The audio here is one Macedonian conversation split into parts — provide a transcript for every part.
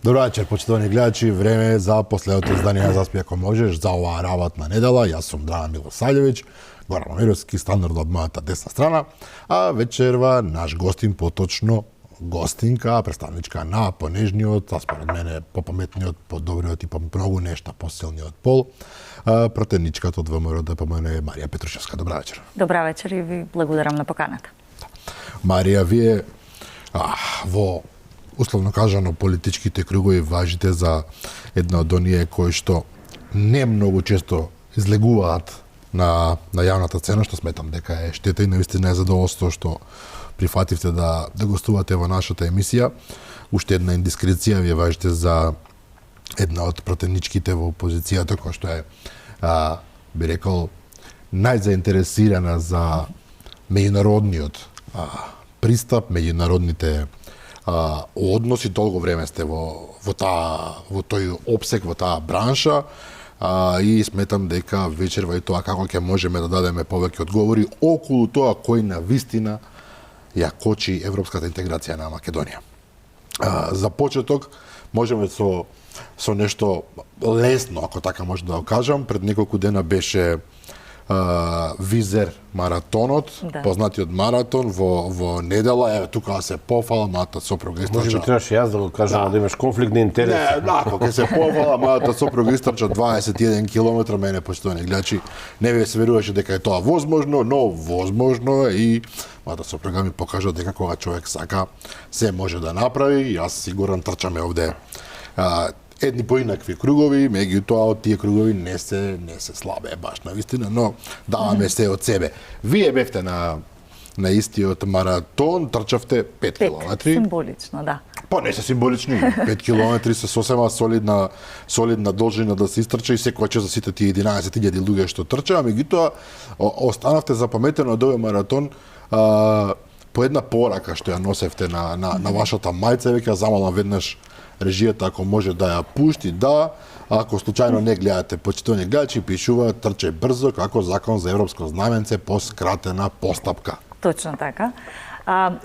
Добро вечер, почитувани гледачи. Време е за последното издание на Заспи ако можеш за оваа работна недела. Јас сум Драган Милосављевиќ, Горан Мировски, стандардно од мојата десна страна, а вечерва наш гостин, поточно гостинка, представничка на понежниот, а според мене попаметниот, подобриот и по многу нешта посилниот пол, пратеничката од ВМРО ДПМН Марија Петрушевска. Добра вечер. Добра вечер и ви благодарам на поканата. Марија, вие во условно кажано политичките кругови важите за една од оние кои што не многу често излегуваат на јавната сцена, што сметам дека е штета и навистина е задоволство што прифативте да гостувате во нашата емисија. Уште една индискреција, вие важите за една од пратеничките во опозицијата, која што е, би рекол, најзаинтересирана за меѓународниот пристап, меѓународните односи. Долго време сте во тој опсек, во таа бранша, и сметам дека вечерва и тоа како ќе можеме да дадеме повеќе одговори околу тоа кој на вистина ја кочи европската интеграција на Македонија. За почеток можеме со нешто лесно, ако така може да го кажам. Пред неколку дена беше Визер маратонот, познатиот маратон во недела. Еве тука се пофала мојата сопруга истрча. Може би требаше јас да го кажам, да имаш конфликт на интереси. Не, кога се пофала мојата сопруга истрча 21 километра, мене почитувани гледачи, не ви се веруваше дека е тоа возможно, но возможно е, и мојата сопруга ми покажа дека кога човек сака се може да направи. Јас сигурен трчаме овде едни поинакви кругови, меѓутоа од тие кругови не се слабе баш на вистина, но даваме се од себе. Вие бевте на истиот маратон, трчавте 5 километри. Символично, да. Па не се символични, 5 километри се сосема солидна должина да се истрча и секој за сите тие 11.000 луѓе што трчаа, меѓутоа останавте запаметено од овој маратон по една порака што ја носевте на вашата мајца, веќе ја замалам веднаш режијата, ако може да ја пушти, ако случајно не гледате, почитувани гледачи, пишува трчај брзо како закон за европско знаменце по скратена постапка. Точно така.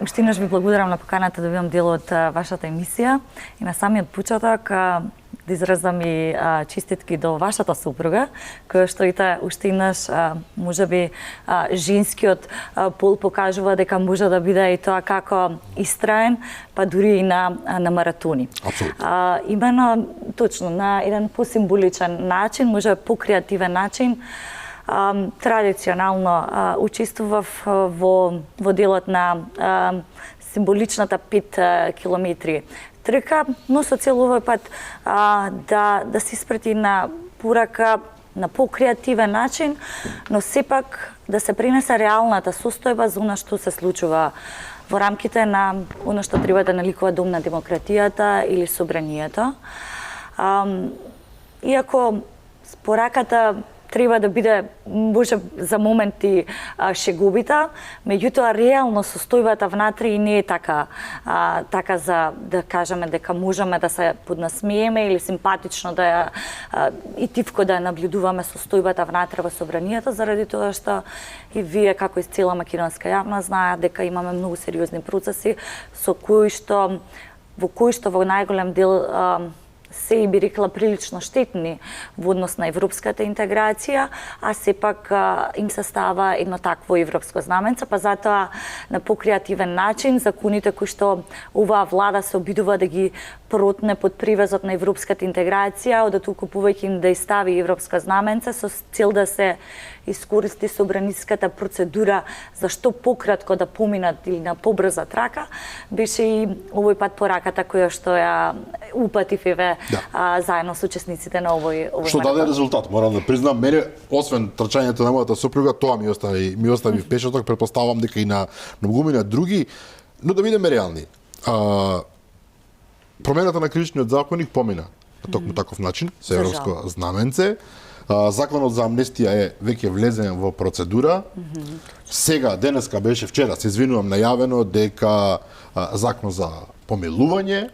Уште еднаш ви благодарам на поканата да бидам дел од вашата емисија и на самиот почеток да изразам и честитки до вашата супруга, која што и таа уште еднаш можеби женскиот пол покажува дека може да биде и тоа како истраен, па дури и на маратони. Апсолутно. Именно точно на еден посимволичен начин, може покреативен начин, традиционално учествував во делот на символичната 5 километри трка, но со цел овој пат да се испрати на порака на покреативен начин, но сепак да се пренесе реалната состојба за она што се случува во рамките на она што треба да наликува дом на демократијата или собранието. Иако пораката треба да биде може за моменти шеговита, меѓутоа реално состојбата внатре и не е така за да кажеме дека можеме да се поднасмееме или симпатично да ја и тивко да ја наблюдуваме состојбата внатре во собранието, заради тоа што и вие како и цела македонска јавност знаат дека имаме многу сериозни процеси во кои што во најголем дел се и би рекла прилично штетни во однос на европската интеграција, а сепак им се става едно такво европско знаменце, па затоа на покреативен начин законите кои што оваа влада се обидува да ги протне под привезот на европската интеграција, од толку повеќе им да стави европско знаменце со цел да се искористи собраниската процедура за што пократко да поминат или на побрза трака, беше и овој пат пораката која што ја упатив заедно со учесниците на овој Што маратон. даде резултат, морам да признам, мене освен трчањето на мојата сопруга, тоа ми остави впечаток, претпоставам дека и на многумина други, но да бидеме реални. Промената на кривичниот законник помина на токму таков начин, со европско знаменце. Законот за амнестија е веќе влезен во процедура. Сега, денеска беше, вчера, се извинувам најавено дека закон за помилување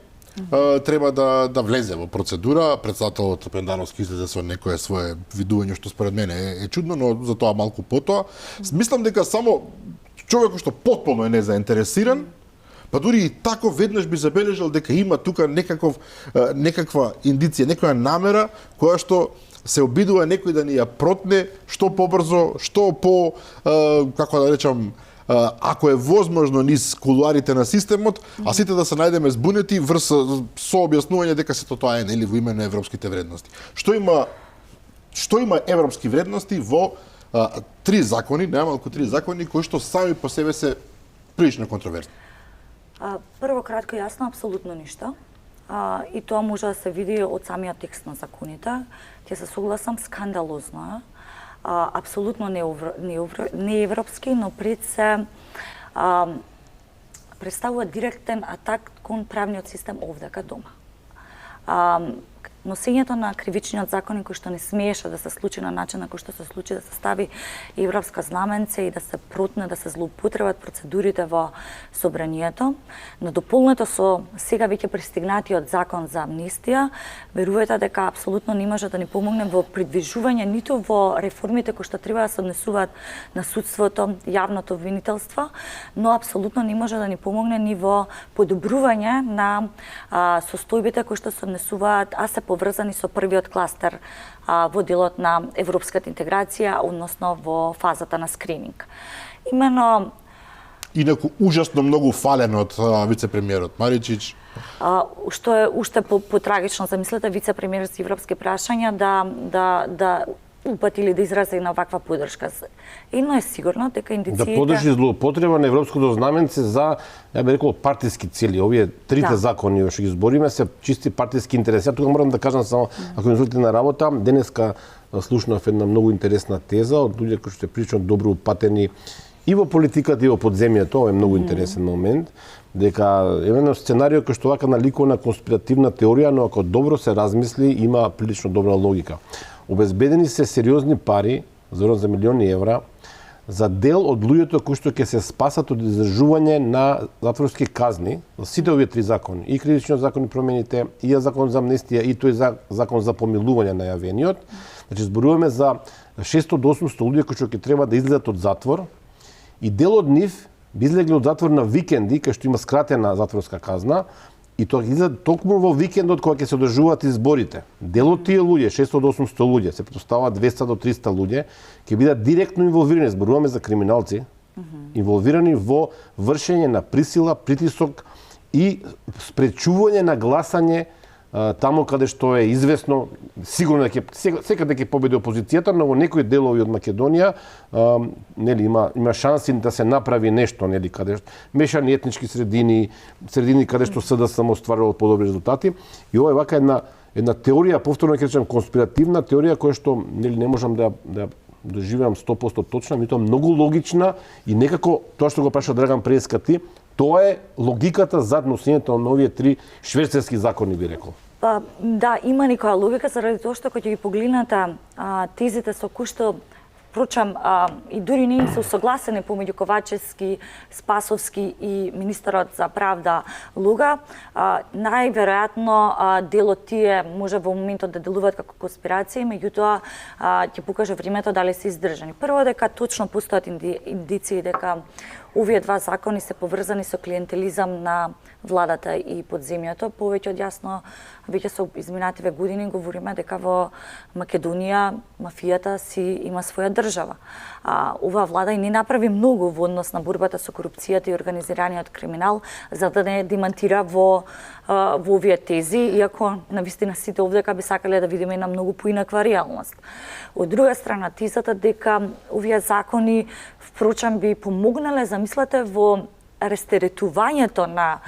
треба да влезе во процедура. Председателот Пендановски излезе со некое свое видување што според мене е чудно, но за тоа малку потоа. Мислам дека само човекот што потполно е незаинтересиран Па дури и тако веднаш би забележал дека има тука некаква индиција, некоја намера која што се обидува некој да ни ја протне што побрзо, што по како да речам, ако е возможно низ кулуарите на системот, а сите да се најдеме збунети врз со објаснување дека сето тоа е нели во име на европските вредности. Што има европски вредности во три закони, најмалку три закони кои што сами по себе се прилично контроверзни? Прво кратко и јасно, апсолутно ништо. И тоа може да се види од самиот текст на законите. Ќе се согласам, скандалозно е. Апсолутно неевропски, но пред се представува директен атак кон правниот систем овде кај дома. Носењето на кривичниот закон кој што не смееше да се случи на начин на кој што се случи, да се стави европска знаменце и да се протне, да се злоупотребат процедурите во собранието, но дополнето со сега веќе пристигнатиот закон за амнестија, верувајте дека апсолутно не може да ни помогне во придвижување ниту во реформите кои што треба да се однесуваат на судството, јавното обвинителство, но апсолутно не може да ни помогне ни во подобрување на состојбите кои што се однесуваат, а се поврзани со првиот кластер во делот на европската интеграција, односно во фазата на скрининг. Имено инаку ужасно многу фален од вице-премиерот Маричич. Што е уште потрагично, замислете вице-премиер за европски прашања да упатили да изрази на ваква поддршка. Едно е сигурно дека индициите да подржи злоупотреба на европското знаменце за, ја би рекол, партиски цели. Овие трите закони што ги збориме се чисти партиски интереси. Тука морам да кажам само, ако ми зволите на работа, денеска слушнав една многу интересна теза од луѓе кои што се прилично добро упатени и во политиката и во подземјето. Ова е многу интересен момент, дека едно сценарио кој што вака наликува на конспиративна теорија, но ако добро се размисли, има прилично добра логика. Обезбедени се сериозни пари, за милиони евра, за дел од луѓето кои што ќе се спасат од издржување на затворски казни, сите овие три закони, и кривичниот закон и промените, и закон за амнестија, и тој закон за помилување на јавениот. Значи зборуваме за 600 до 800 луѓе кои што ќе треба да излезат од затвор, и дел од нив би излегли од затвор на викенди, кај што има скратена затворска казна, и тоа излезе токму во викендот кога ќе се одржуваат изборите. Дел од тие луѓе, 600 до 800 луѓе, се претпоставува 200 до 300 луѓе, ќе бидат директно инволвирани, зборуваме за криминалци, инволвирани во вршење на присила, притисок и спречување на гласање таму каде што е известно, сигурно дека секаде ќе победи опозицијата, но во некои делови од Македонија нели има шанси да се направи нешто, нели, каде мешани етнички средини каде што СДС само остварувал подобри резултати. И ова е вака една теорија, повторно ќе речем конспиративна теорија која што нели не можам да доживеам 100% точна, меѓутоа многу логична и некако тоа што го праша Драган преска ти, тоа е логиката зад носењето на овие три швейцарски закони, би рекол. Да, има некоја логика заради тоа што кога ќе ги погледнете тезите со кои што впрочем и дури не им се усогласени помеѓу Ковачевски, Спасовски и министерот за правда Луга, најверојатно дел од тие може во моментот да делуваат како конспирации, меѓутоа ќе покаже времето дали се издржани. Прво дека точно постојат индиции дека овие два закони се поврзани со клиентелизам на владата и подземјето. Повеќе од јасно, веќе со изминативе години говориме дека во Македонија мафијата си има своја држава. Оваа влада и не направи многу во однос на борбата со корупцијата и организираниот криминал, за да не демантира во овие тези, иако навистина сите овдека би сакале да видиме една многу поинаква реалност. Од друга страна, тезата дека овие закони впрочем би помогнале, замислете, во рестеретувањето на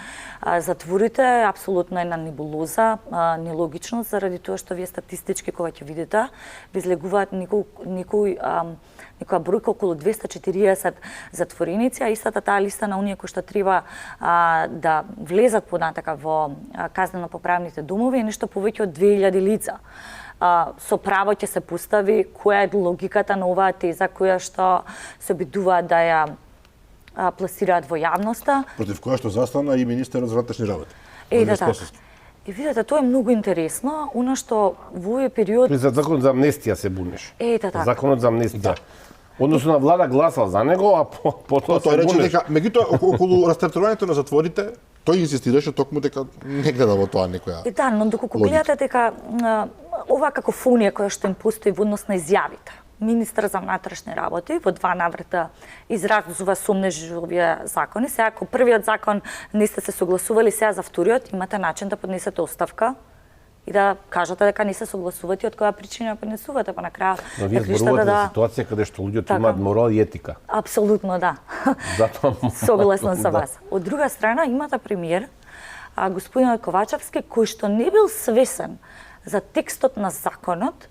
затворите е апсолутно една небулоза, нелогично, заради тоа што вие статистички кога ќе видите, ви излегуваат некоја бројка околу 240 затвореници, а истата таа листа на оние кои што треба да влезат понатака во казнено-поправните домови е нешто повеќе од 2000 лица. Со право ќе се постави која е логиката на оваа теза која што се обидуваат да ја пласираат во јавноста. Против која што застана и министерот за внатрешни работи. Да. И видите, тоа е многу интересно, она што во овој период за закон за амнестија се бунеш. Да. Законот за амнестија. Да. Односно на влада гласал за него, а потоа Тој рече дека меѓутоа околу растартирањето на затворите, тој инсистираше токму дека не гледа во тоа некоја. Да, но доколку гледате дека ова какофонија која што им постои во однос на изјавите, министар за внатрешни работи во 2 наврата изразува сомнежи за овие закони. Сега, ако првиот закон не сте се согласували, сега за вториот имате начин да поднесете оставка и да кажете дека не се согласувате од која причина ја поднесувате, па на крај Но вие зборувате за ситуација каде што луѓето имаат морал и етика. Апсолутно, да. Затоа согласна со вас. Од друга страна имате премиер господинот Ковачевски, кој што не бил свесен за текстот на законот,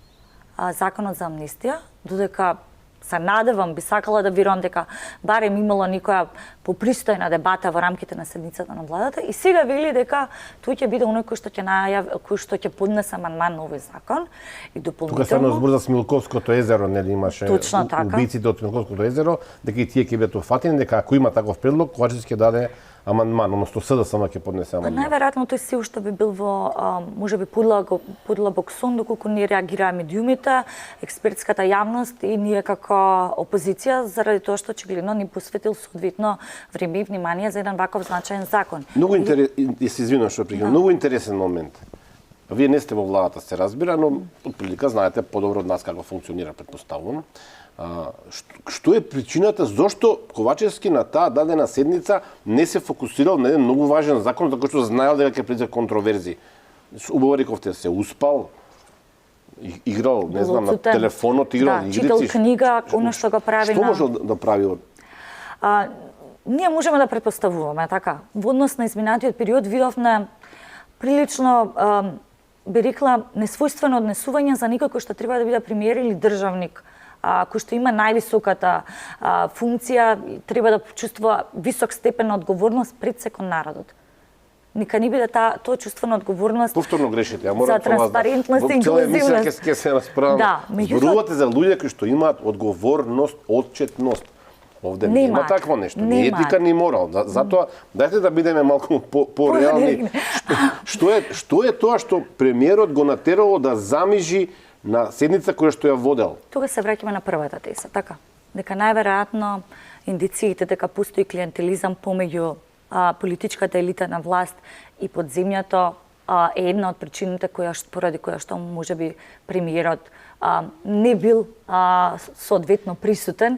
законот за амнестија, додека се надевам, би сакала да верувам дека барем имало некоја попристојна дебата во рамките на седницата на владата и сега вели дека тој ќе биде оној кој што ќе поднесе амандман на овој закон и дополнително. Тука станува збор за Смилковското езеро, нели имаше убиците од Смилковското езеро, дека и тие ќе бидат уфатени, дека ако има таков предлог, Ковачевски ќе даде амандман, односно СДСМ ќе поднесе амандман. Најверојатно тој се уште би бил во можеби подлабок сон доколку не реагираа медиумите, експертската јавност и ние како опозиција заради тоа што очигледно ни посветил соодветно време и внимание за еден ваков значаен закон. Многу интересен, се извинувам што прекинувам, многу интересен момент. Вие не сте во владата, се разбира, но отприлика знаете подобро од нас како функционира, претпоставувам. Што е причината зошто Ковачевски на таа дадена седница не се фокусирал на еден многу важен закон за кој што знаел дека ќе предизвика контроверзи? Убаво рековте, се успал, играл, не знам, на телефонот, играл игрици. Читал книга, она што го прави Што може да прави? Ние можеме да претпоставуваме, така. Во однос на изминатиот период видовме прилично би рекла несвојствено однесување за некој кој што треба да биде премиер или државник, кој што има највисоката функција, треба да почувствува висок степен на одговорност пред секој народот. Нека не биде тоа чувство на одговорност. Повторно грешите, морам за транспарентност и инклузивност. Ќе се расправам. Да, зборувате за луѓе кои што имаат одговорност, отчетност. Овде нема такво нешто, ни етика, ни морал. Затоа, дајте да бидеме малку по-реални. Што е тоа што премиерот го натерало да замижи на седница која што ја водел? Тога се враќаме на првата теза, така. Дека најверојатно индициите дека постои клиентелизам помеѓу политичката елита на власт и подземјето е една од причините поради која што можеби премиерот не бил соодветно присутен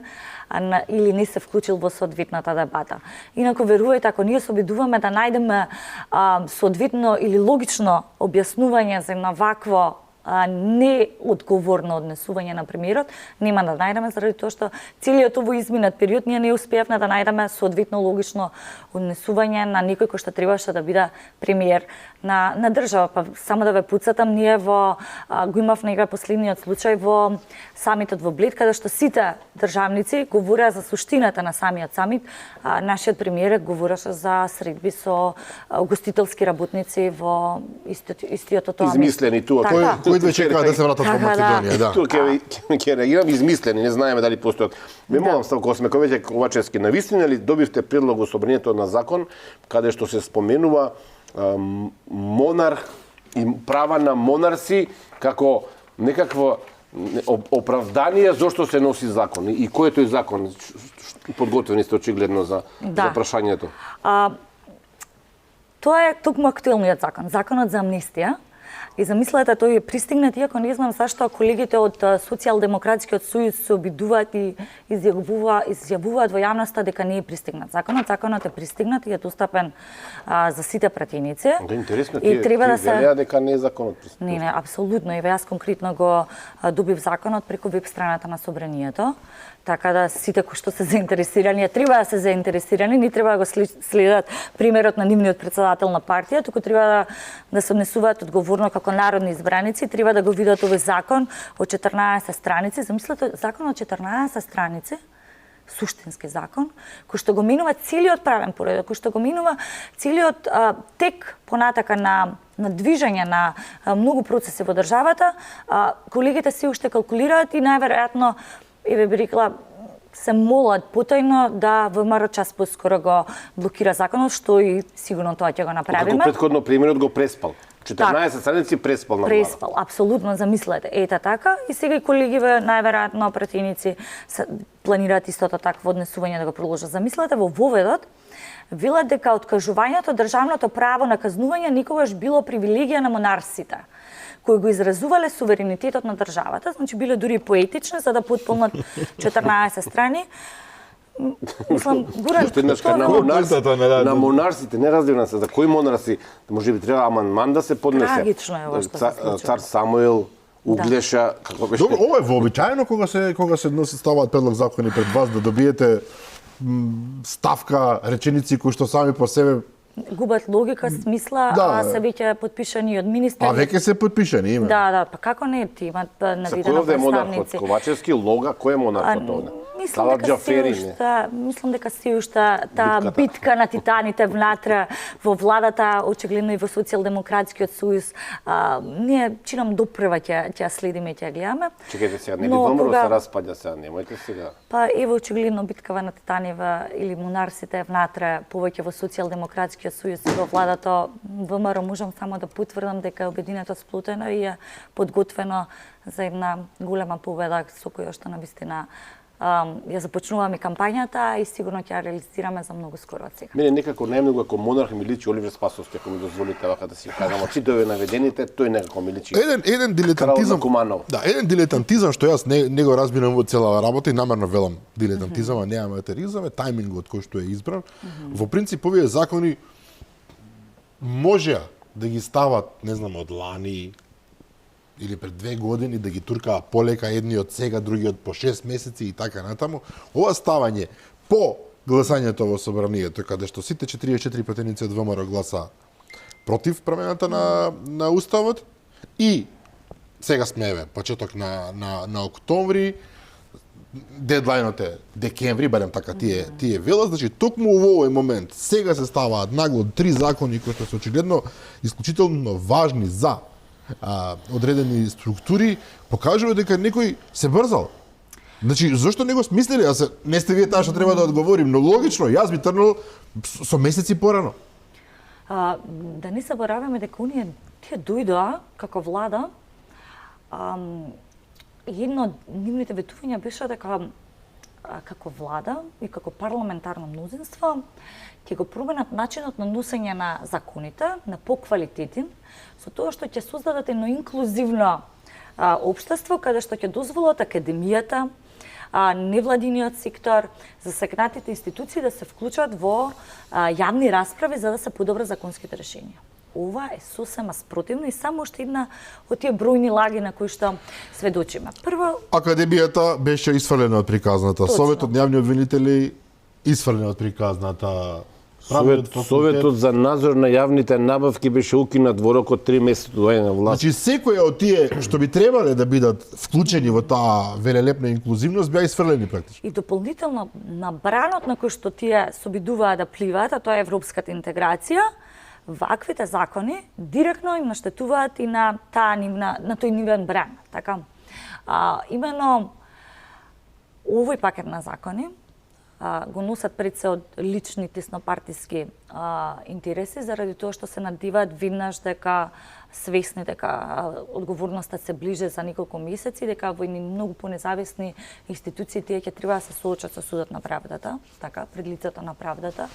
или не се вклучил во соодветната дебата. Инаку верувајте, ако ние се обидуваме да најдеме соодветно или логично објаснување за една вакво неодговорно однесување на премиерот, нема да најдеме заради тоа што целиот овој изминат период ние не успеавме да најдеме соодветно логично однесување на некој кој што требаше да биде премиер на држава. Па само да ве потсетам, ние го имавме последниот случај во самитот во Блед, каде што сите државници говореа за суштината на самиот самит, нашиот премиер говореше за средби со гостителски работници во истиот тоа. Измислени тука. Кој да чекаа да се вратат во Македонија, да. Тука ќе реагирам, измислени, не знаеме дали постојат. Ме молам, Ставко Осмековиќ Ковачевски, навистина ли добивте предлог во собранието на закон каде што се споменува монарх и права на монарси како некакво оправдание зошто се носи закон и кој е тој закон? Подготвени сте очигледно за прашањето. Тоа е токму актуелниот закон, законот за амнестија. И замислете, тој е пристигнат, иако не знам зашто колегите од Социјалдемократскиот сојуз се обидуваат и изјавуваат во јавноста дека не е пристигнат. Законот е пристигнат и е достапен за сите пратеници. Да, интересно, тие велеа дека не е законот пристигнат. Не, апсолутно. Еве јас конкретно го добив законот преку веб страната на собранието. Така да сите кои што се заинтересирани, треба да се заинтересирани, не треба да го следат примерот на нивниот председател на партија, туку треба да се однесуваат одговорно како народни избраници, треба да го видат овој закон од 14 страници. Замислете, закон од 14 страници, суштински закон, кој што го минува целиот правен поредок, кој што го минува целиот тек понатака на движење на многу процеси во државата, колегите се уште калкулираат и најверојатно еве би рекла се молат потајно да ВМРО час поскоро го блокира законот, што и сигурно тоа ќе го направиме. Како претходно премиерот го преспал. 14 страници преспал на Преспал, апсолутно, замислете. Ета така, и сега и колегиве, најверојатно пратеници, планираат истото такво однесување да го продолжат. Замислете, во воведот, велат дека откажувањето државното право на казнување никогаш било привилегија на монарсите, кои го изразувале суверенитетот на државата, значи биле дури поетични за да потполнат 14 страни. Мислам, Гуран, на монарсите, не разбирам се, за кои монарси, може би треба амандман да се поднесе. Трагично е ова што се случува. Цар Самуил, Углеша, како беше? Добро, ова е вообичаено кога се ставаат предлог закони пред вас да добиете ставка, реченици кои што сами по себе губат логика, смисла, да, се веќе потпишани од министри. А веќе се потпишани, има. Да, па како не ти имат навидено представници. Кој е монархот? представници? Ковачевски, Лога, кој е монархот овде? Мислам дека се уште таа битка на титаните внатре во владата, очигледно и во Социјалдемократскиот сојуз. Ние чинам допрва ќе следиме и ќе гледаме. Чекајте сега, нели ВМРО се распаѓа сега, немојте сега. Па ево очигледно биткава на титанива или монарсите внатре повеќе во Социјалдемократскиот сојуз и во владата ВМРО можам само да потврдам дека обединето сплутено и е подготвено за една голема победа со која што навистина ја започнуваме кампањата и сигурно ќе ја реализираме за многу скоро од сега. Мене некако најмногу како монарх ми личи Оливер Спасовски, ако ми дозволите вака да си кажам, од сите овие наведените, тој некако ми личи. Еден дилетантизам. Да, еден дилетантизам што јас не го разбирам во цела работа и намерно велам дилетантизам, а не аматеризам, е тајмингот кој што е избран. Во принцип овие закони можеа да ги стават, не знам, од лани или пред 2 години да ги туркаа полека, едни од сега, други од по 6 месеци и така натаму. Ова ставање по гласањето во собранието, каде што сите 44 пратеници од ВМРО гласа против промената на уставот и сега сме почеток на октомври, дедлајнот е декември, барем така тие велат, значи токму во овој момент сега се ставаат нагло 3 закони кои што се очигледно исклучително важни за одредени структури, покажува дека некој се брзал. Значи, зошто не го смислили? Не сте вие таа што треба да одговорим, но логично, јас би тргнал со месеци порано. Да не забораваме дека тие дојдоа како влада, едно од нивните ветувања беше дека како влада и како парламентарно мнозинство ќе го променат начинот на носење на законите на поквалитетен, со тоа што ќе создадат едно инклузивно општество каде што ќе дозволат академијата, невладиниот сектор, засегнатите институции да се вклучат во јавни расправи за да се подобрат законските решенија. Ова е сосема спротивно и само уште една од тие бројни лаги на кои што сведочиме. Прво, академијата беше исфрлена од приказната. Точно. Советот на јавни обвинители исфрлен од приказната. Советот за надзор на јавните набавки беше укинат во рок од 3 месеци до доаѓање на власт. Значи секој од тие што би требале да бидат вклучени во таа велелепна инклузивност беа исфрлени практички. И дополнително на бранот на кој што тие се обидуваат да пливаат, а тоа е европската интеграција, ваквите закони директно им наштетуваат и на тој нивен бран, така. Имено овој пакет на закони го носат пред се од лични теснопартиски интереси заради тоа што се надиваат веднаш дека свесни дека одговорноста се ближе за неколку месеци, дека во едни многу понезависни институции тие ќе треба да се соочат со судот на правдата, така, пред лицето на правдата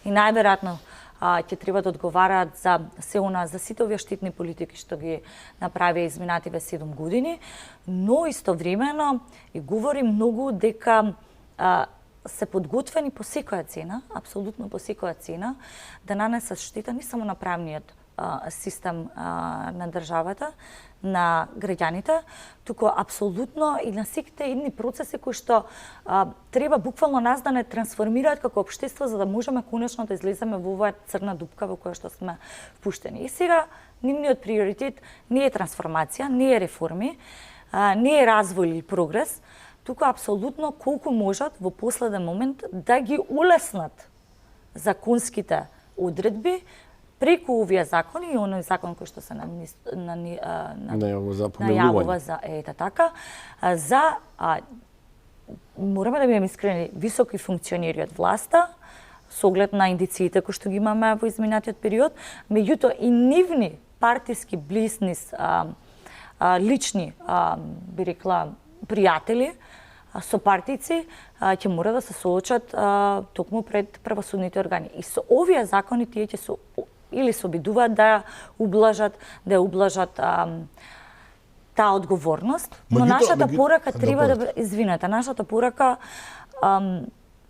и најверојатно ќе треба да одговараат за се она, за сите овие штитни политики што ги направија изминативе 7 години, но истовремено и говори многу дека се подготвени по секоја цена, апсолутно по секоја цена, да нанесат штета не само на правниот систем на државата, на граѓаните, туку апсолутно и на сите едни процеси кои што треба буквално нас да не трансформираат како општество за да можеме конечно да излеземе во оваа црна дупка во која што сме впуштени. И сега нивниот приоритет не е трансформација, не е реформи, не е развој или прогрес, туку апсолутно колку можат во последен момент да ги улеснат законските одредби преку овие закони и оној закон кој што се најавува за така, за мораме да бидеме искрени, високи функционери од власта со оглед на индициите кои што ги имаме во изминатиот период, меѓутоа и нивни партиски близнис, лични, би рекла, пријатели, сопартици, ќе мора да се соочат токму пред правосудните органи. И со овие закони тие ќе се или се обидуваат да ублажат таа одговорност, но нашата порака треба да извинете, нашата порака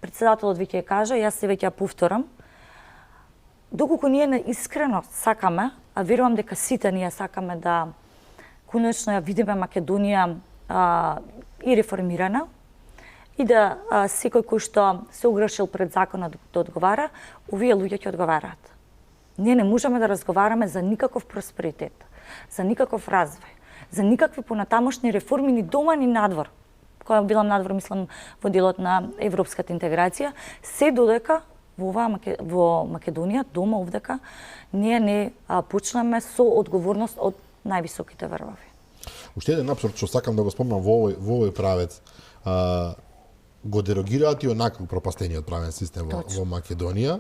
председателот веќе кажа, јас се веќе ја повторам, доколку ние искрено сакаме, а верувам дека сите ние сакаме да конечно ја видиме Македонија и реформирана и да секој кој што се огрешил пред законот да одговара, овие луѓе ќе одговараат. Ние не можеме да разговараме за никаков просперитет, за никаков развој, за никакви понатамошни реформи ни дома ни надвор. Која билам надвор, мислам, во делот на европската интеграција, се додека во Македонија, дома овдека, ние не почнеме со одговорност од највисоките врвови. Уште еден апсурд што сакам да го спомнам во овој правец, го дерогираат и онакво пропастениот правен систем во Македонија,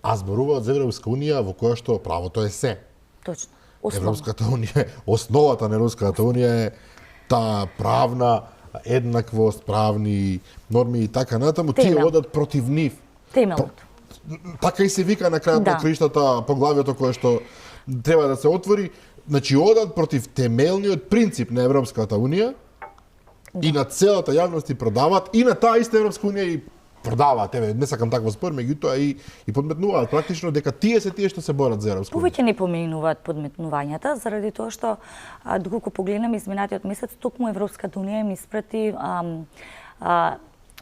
а зборуваат за Европска унија во која што правото е се. Точно. Европската унија, основата на Европската унија е таа правна еднаквост, правни норми и така натаму, тие одат против нив. Темелот. Така и се вика на крајот на краиштата поглавието кое што треба да се отвори, значи одат против темелниот принцип на Европската унија и на целата јавност и продаваат и на таа иста Европска унија и продаваат, не сакам такво спор, меѓутоа и подметнуваат практично дека тие се тие што се борат за Европска унија. Повеќе не поменуваат подметнувањата, заради тоа што доколку погледнеме изминатиот месец, токму Европската унија им испрати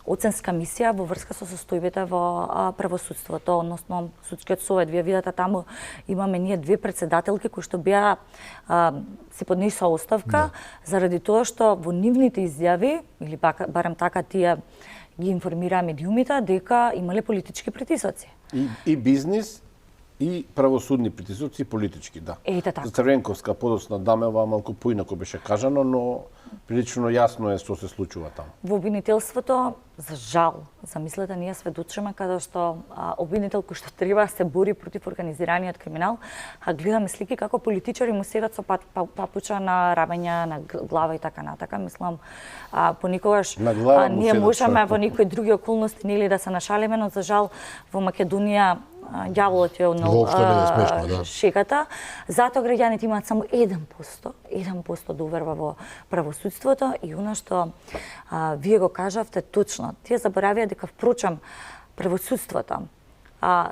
оценска мисија во врска со состојбите во правосудството, односно судскиот совет. Вие видите таму имаме ние две председателки кои што беа се поднесоа оставка заради тоа што во нивните изјави или барем така тие ги информираа медиумите дека имале политички притисоци. И бизнис и правосудни притисоци политички, да. Ете така. За Црвенковска, подоцна Дамева, малку поинако беше кажано, но прилично јасно е што се случува таму. Во обвинителството, за жал, замислете, ние сведочиме каде што обвинител кој што треба се бори против организираниот криминал, а гледаме слики како политичари му седат со папуча на рамења, на глава и така натака. Мислам, понекогаш ние можеме во некои други околности нели да се нашалиме, но за жал во Македонија ѓаволот е однел шегата. Затоа граѓаните имаат само 1% доверба во правосудството и она што вие го кажавте точно. Тие заборавија дека впрочем правосудството,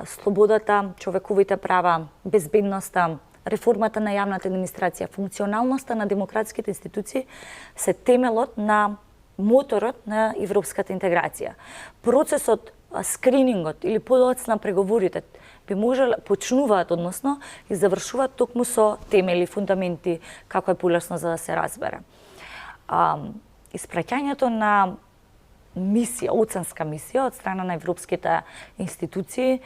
слободата, човековите права, безбедноста, реформата на јавната администрација, функционалноста на демократските институции се темелот на моторот на европската интеграција. Процесот скринингот или подоцна преговорите би можеле почнуваат, односно и завршуваат токму со темели, фундаменти, како е полесно за да се разбере. Испраќањето на мисија, оценска мисија од страна на европските институции,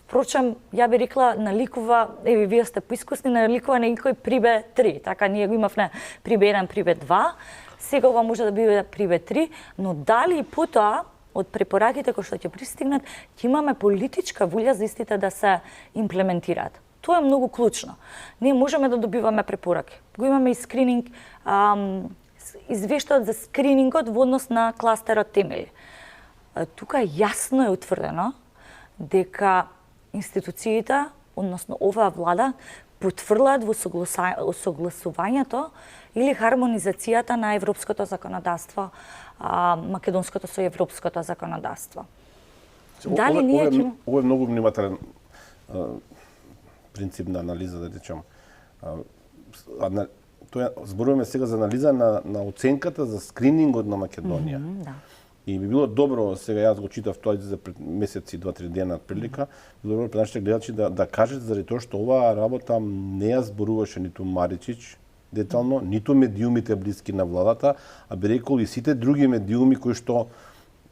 впрочем, ја би рекла, наликува, вие сте поискусни, наликува на некој Прибе 3, така ние го имавме Прибе 1, Прибе 2, сега ова може да биде Прибе 3, но дали и потоа од препораките кои што ќе пристигнат, ќе имаме политичка волја за истите да се имплементираат. Тоа е многу клучно. Ние можеме да добиваме препораки. Го имаме и скрининг, извештаат за скринингот во однос на кластерот темели. Тука јасно е утврдено дека институциите, односно оваа влада, потврлаат во согласувањето или хармонизацијата на европското законодавство, македонското со европското законодавство. Дали ние ова е многу внимателен принцип на анализа, да речам. Тоа зборуваме сега за анализа на оценката за скринингот на Македонија. Да. И би било добро, сега јас го читав тоа за месеци, 2-3 дена прилика, би добро пред нашите гледачи да кажете заради тоа што оваа работа не ја зборуваше ниту Маричич детално, ниту медиумите блиски на владата, а би рекол и сите други медиуми кои што,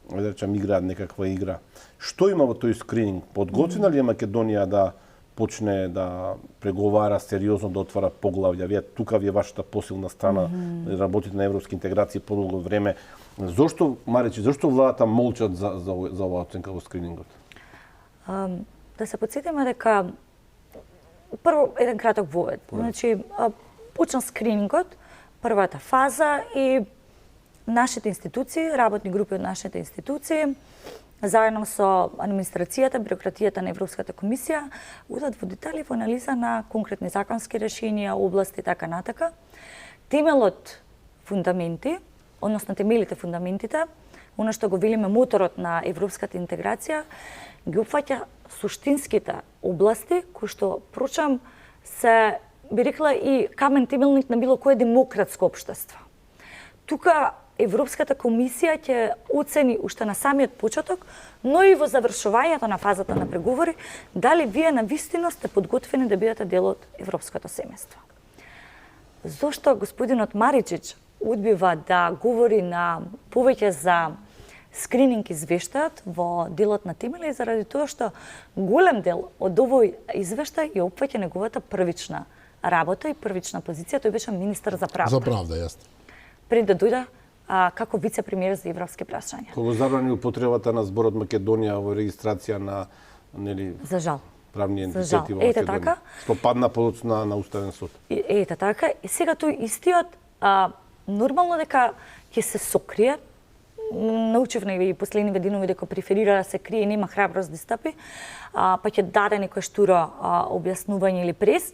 да речам, играат некаква игра. Што има во тој скрининг? Подготвена ли е Македонија да почне да преговара сериозно, да отвара поглавја. Тука ви е вашата посилна страна, работите на европски интеграции подолго време. Зошто, Маричи, зошто владата молчат за оваа оценка во скринингот? Да се подсетиме дека прво еден краток вовед. Значи, почна скринингот, првата фаза и нашите институции, работни групи од нашите институции, заедно со администрацијата, бюрократијата на Европската комисија, удат во детали во анализа на конкретни законски решенија, области и така натака. Темелот фундаменти, односно темелите фундаментите, оно што го велиме моторот на европската интеграција, ги опфаќа суштинските области кои што прочам се би рекла и камен темелник на било кое демократско општество. Тука Европската комисија ќе оцени уште на самиот почеток, но и во завршувањето на фазата на преговори, дали вие навистина сте подготвени да бидете дел од европското семејство. Зошто господинот Маричич одбива да говори на повеќе за скрининг извештајот во делот на темели, заради тоа што голем дел од овој извештај ја опфаќа неговата првична работа и првична позиција. Тој беше министар за правда. За правда, јасно. Пред да дојде како вице-премиер за европски прашања. Кога забрани употребата на зборот Македонија во регистрација на За жал. правни ентитети во Ете Македонија, така. што падна подоцна на Уставен суд. Ете така. И сега тој истиот, нормално дека ќе се сокрие, научивме и последниве денови дека преферира да се крие и нема храброст да стапи, па ќе даде некој штуро објаснување или прес.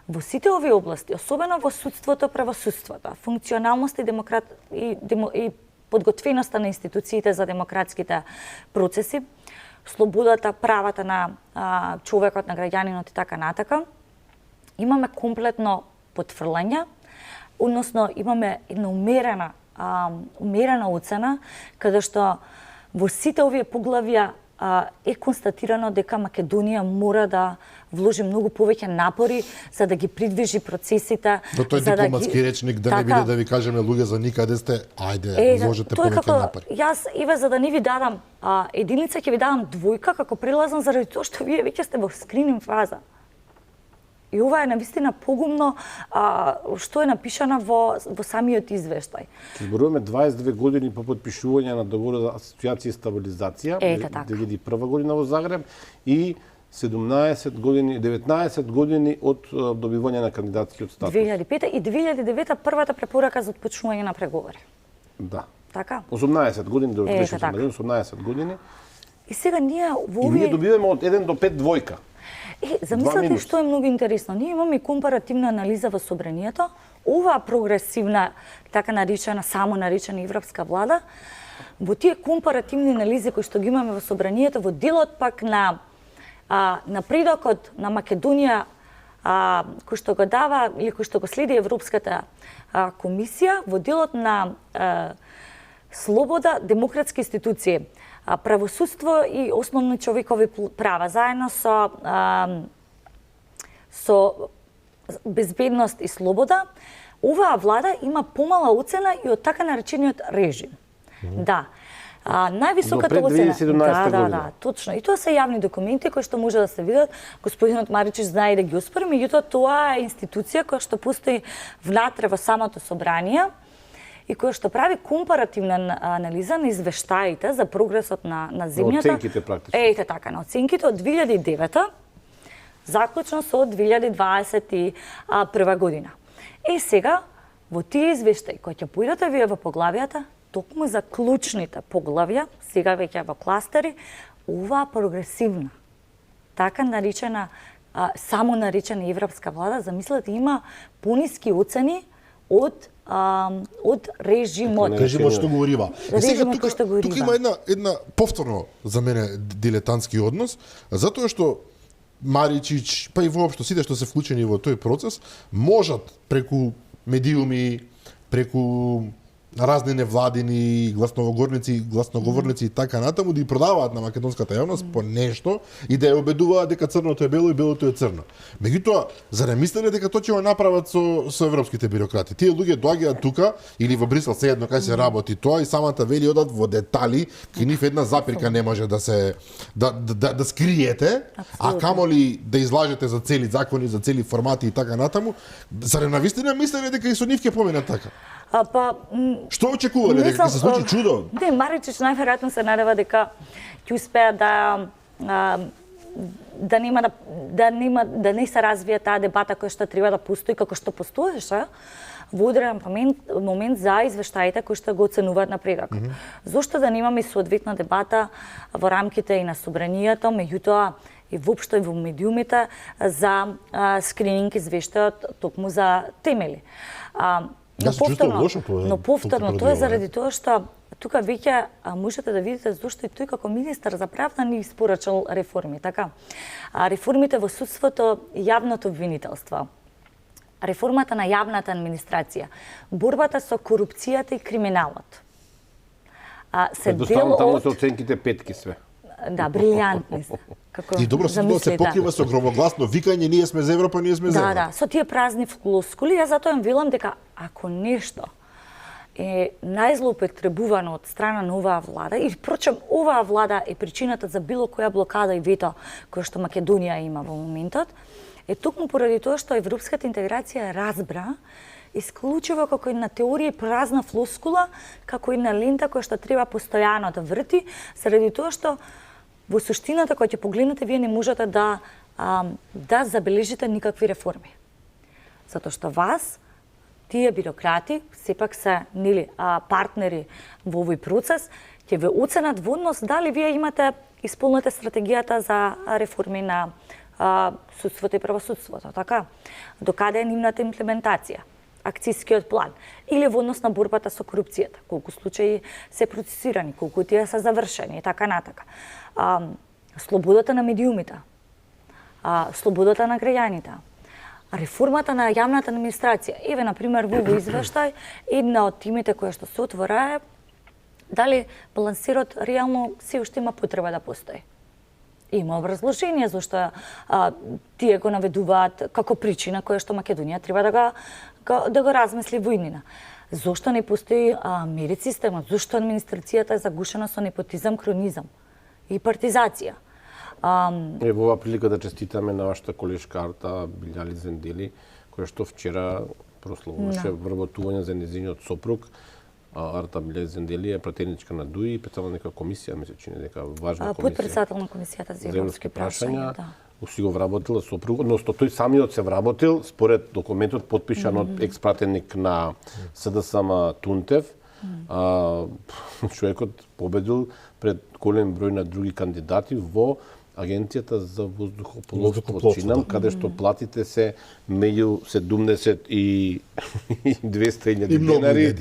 Во сите овие области, особено во судството, правосудството, функционалност и подготвеноста на институциите за демократските процеси, слободата, правата на човекот, на граѓанинот и така натака, имаме комплетно потврлање, односно имаме една умерена оцена, каде што во сите овие поглавја е констатирано дека Македонија мора да вложи многу повеќе напори за да ги придвижи процесите. До тој дипломатски речник да не биде да ви кажеме луѓе за никаде сте, ајде, вложете повеќе напори. Јас, Иве, за да не ви дадам единица, ќе ви дадам двојка како прилазен заради тоа што вие веќе сте во скрининг фаза. И ова е навистина погумно што е напишано во самиот извештај. Зборуваме 22 години по потпишување на договорот за асоциација и стабилизација, 2001 година во Загреб, и 19 години од добивање на кандидатскиот статус. 2005 и 2009 првата препорака за отпочнување на преговори. Да. Така? 18 години, до 18 години. И сега ние во овие... И ние добиваме од 1 до 5 двојка. Замислете што е многу интересно. Ние имаме компаративна анализа во собранието. Оваа прогресивна, така наречена, само наречена европска влада, во тие компаративни анализи кои што ги имаме во собранието, во делот пак на напредокот на Македонија, кој што го дава или кој што го следи Европската комисија, во делот на слобода, демократски институции, правосудство и основни човекови права, заедно со безбедност и слобода, оваа влада има помала оцена и од така наречениот режим. Да. Највисоката оцена. Да, точно. И тоа се јавни документи кои што може да се видат. Господинот Маричич знае да ги оспори, меѓутоа тоа е институција која што постои внатре во самото собрание и која што прави компаративна анализа на извештаите за прогресот на земјата. Оценките практично. Ете така, на оценките од 2009 заклучно со 2021 година. Сега, во тие извештаи кои ќе поидете вие во поглавијата, токму за клучните поглавја, сега веќе во кластери, оваа прогресивна, така наречена, само наречена европска влада, замислете, има пониски оцени од режимот. Режимот што го урива. Режимот кој што го урива. Тука има една повторно за мене дилетантски однос, затоа што Маричич, па и воопшто сите што се вклучени во тој процес, можат преку медиуми, преку разни невладини гласноговорници и така натаму да ја продаваат на македонската јавност по нешто и да ја убедуваат дека црното е бело и белото е црно. Меѓутоа, за да мислене дека тоа ќе го направат со европските бюрократи. Тие луѓе доаѓаат тука или во Брисел седно кај се работи тоа и самата вели одат во детали, кај нив една запирка не може да се да скриете, а камоли да излажете за цели закони, за цели формати и така натаму. Зарем навистина мислене дека и со нив ќе поминат така? Што очекувале дека ќе се случи чудо? Не, Маричич најверојатно се надева дека ќе успеа да не се развие таа дебата која што треба да постои како што постоеше во одреден момент за извештаите кои што го оценуваат напредокот. Зошто да немаме соодветна дебата во рамките и на собранието, меѓутоа и воопшто и во медиумите за скрининг извештајот токму за темели. Но повторно, тоа е заради тоа што тука веќе можете да видите зошто и тој како министер за правда не испорачал реформи, така? Реформите во судството, јавното обвинителство, реформата на јавната администрација, борбата со корупцијата и криминалот. Едноставно таму се оценките петки све. Да, брилјантни се. И добро се покрива со громогласно викање ние сме за Европа, ние сме за Европа. Да, со тие празни флоскули, јас затоа им велам дека ако нешто е најзлоупотребувано од страна на оваа влада, и впрочем оваа влада е причината за било која блокада и вето која што Македонија има во моментот, е токму поради тоа што европската интеграција разбра исклучиво како една теорија празна флоскула, како една лента која што треба постојано да врти, заради тоа што во суштината кога ќе погледнете вие не можете да забележите никакви реформи. Затоа што вас тие бюрократи сепак се партнери во овој процес, ќе ве оценат во однос дали вие имате исполнете стратегијата за реформи на судството и правосудството, така? Докаде е нивната имплементација? Акцијскиот план или во однос на борбата со корупцијата, колку случаи се процесирани, колку тие се завршени и така натака. Слободата на медиумите, слободата на граѓаните, реформата на јавната администрација. Еве, например, во овој извештај, една од темите која што се отвора е дали балансирот реално се уште има потреба да постои. Има образложение зашто тие го наведуваат како причина која што Македонија треба да го размисли во иднина. Зошто не постои мерит системот? Зошто администрацијата е загушена со непотизам, кронизам и партизација? Во оваа прилика да честитаме на вашата колешка Арта Билјали Зендели, која што вчера прославуваше вработување за нејзиниот сопруг. Арта Билјали Зендели е пратеничка на ДУИ, представила нека комисија, ми се чини дека важна комисија. Подпредседател на комисијата за европски прашања, да. Си го вработила сопруг, односно тој самиот се вработил според документот подпишан од екс-пратеник на СДСМ Тунтев. Човекот победил пред голем број на други кандидати во Агенцијата за воздухопловство Чинам, каде што платите се меѓу 70 и 200.000 денари.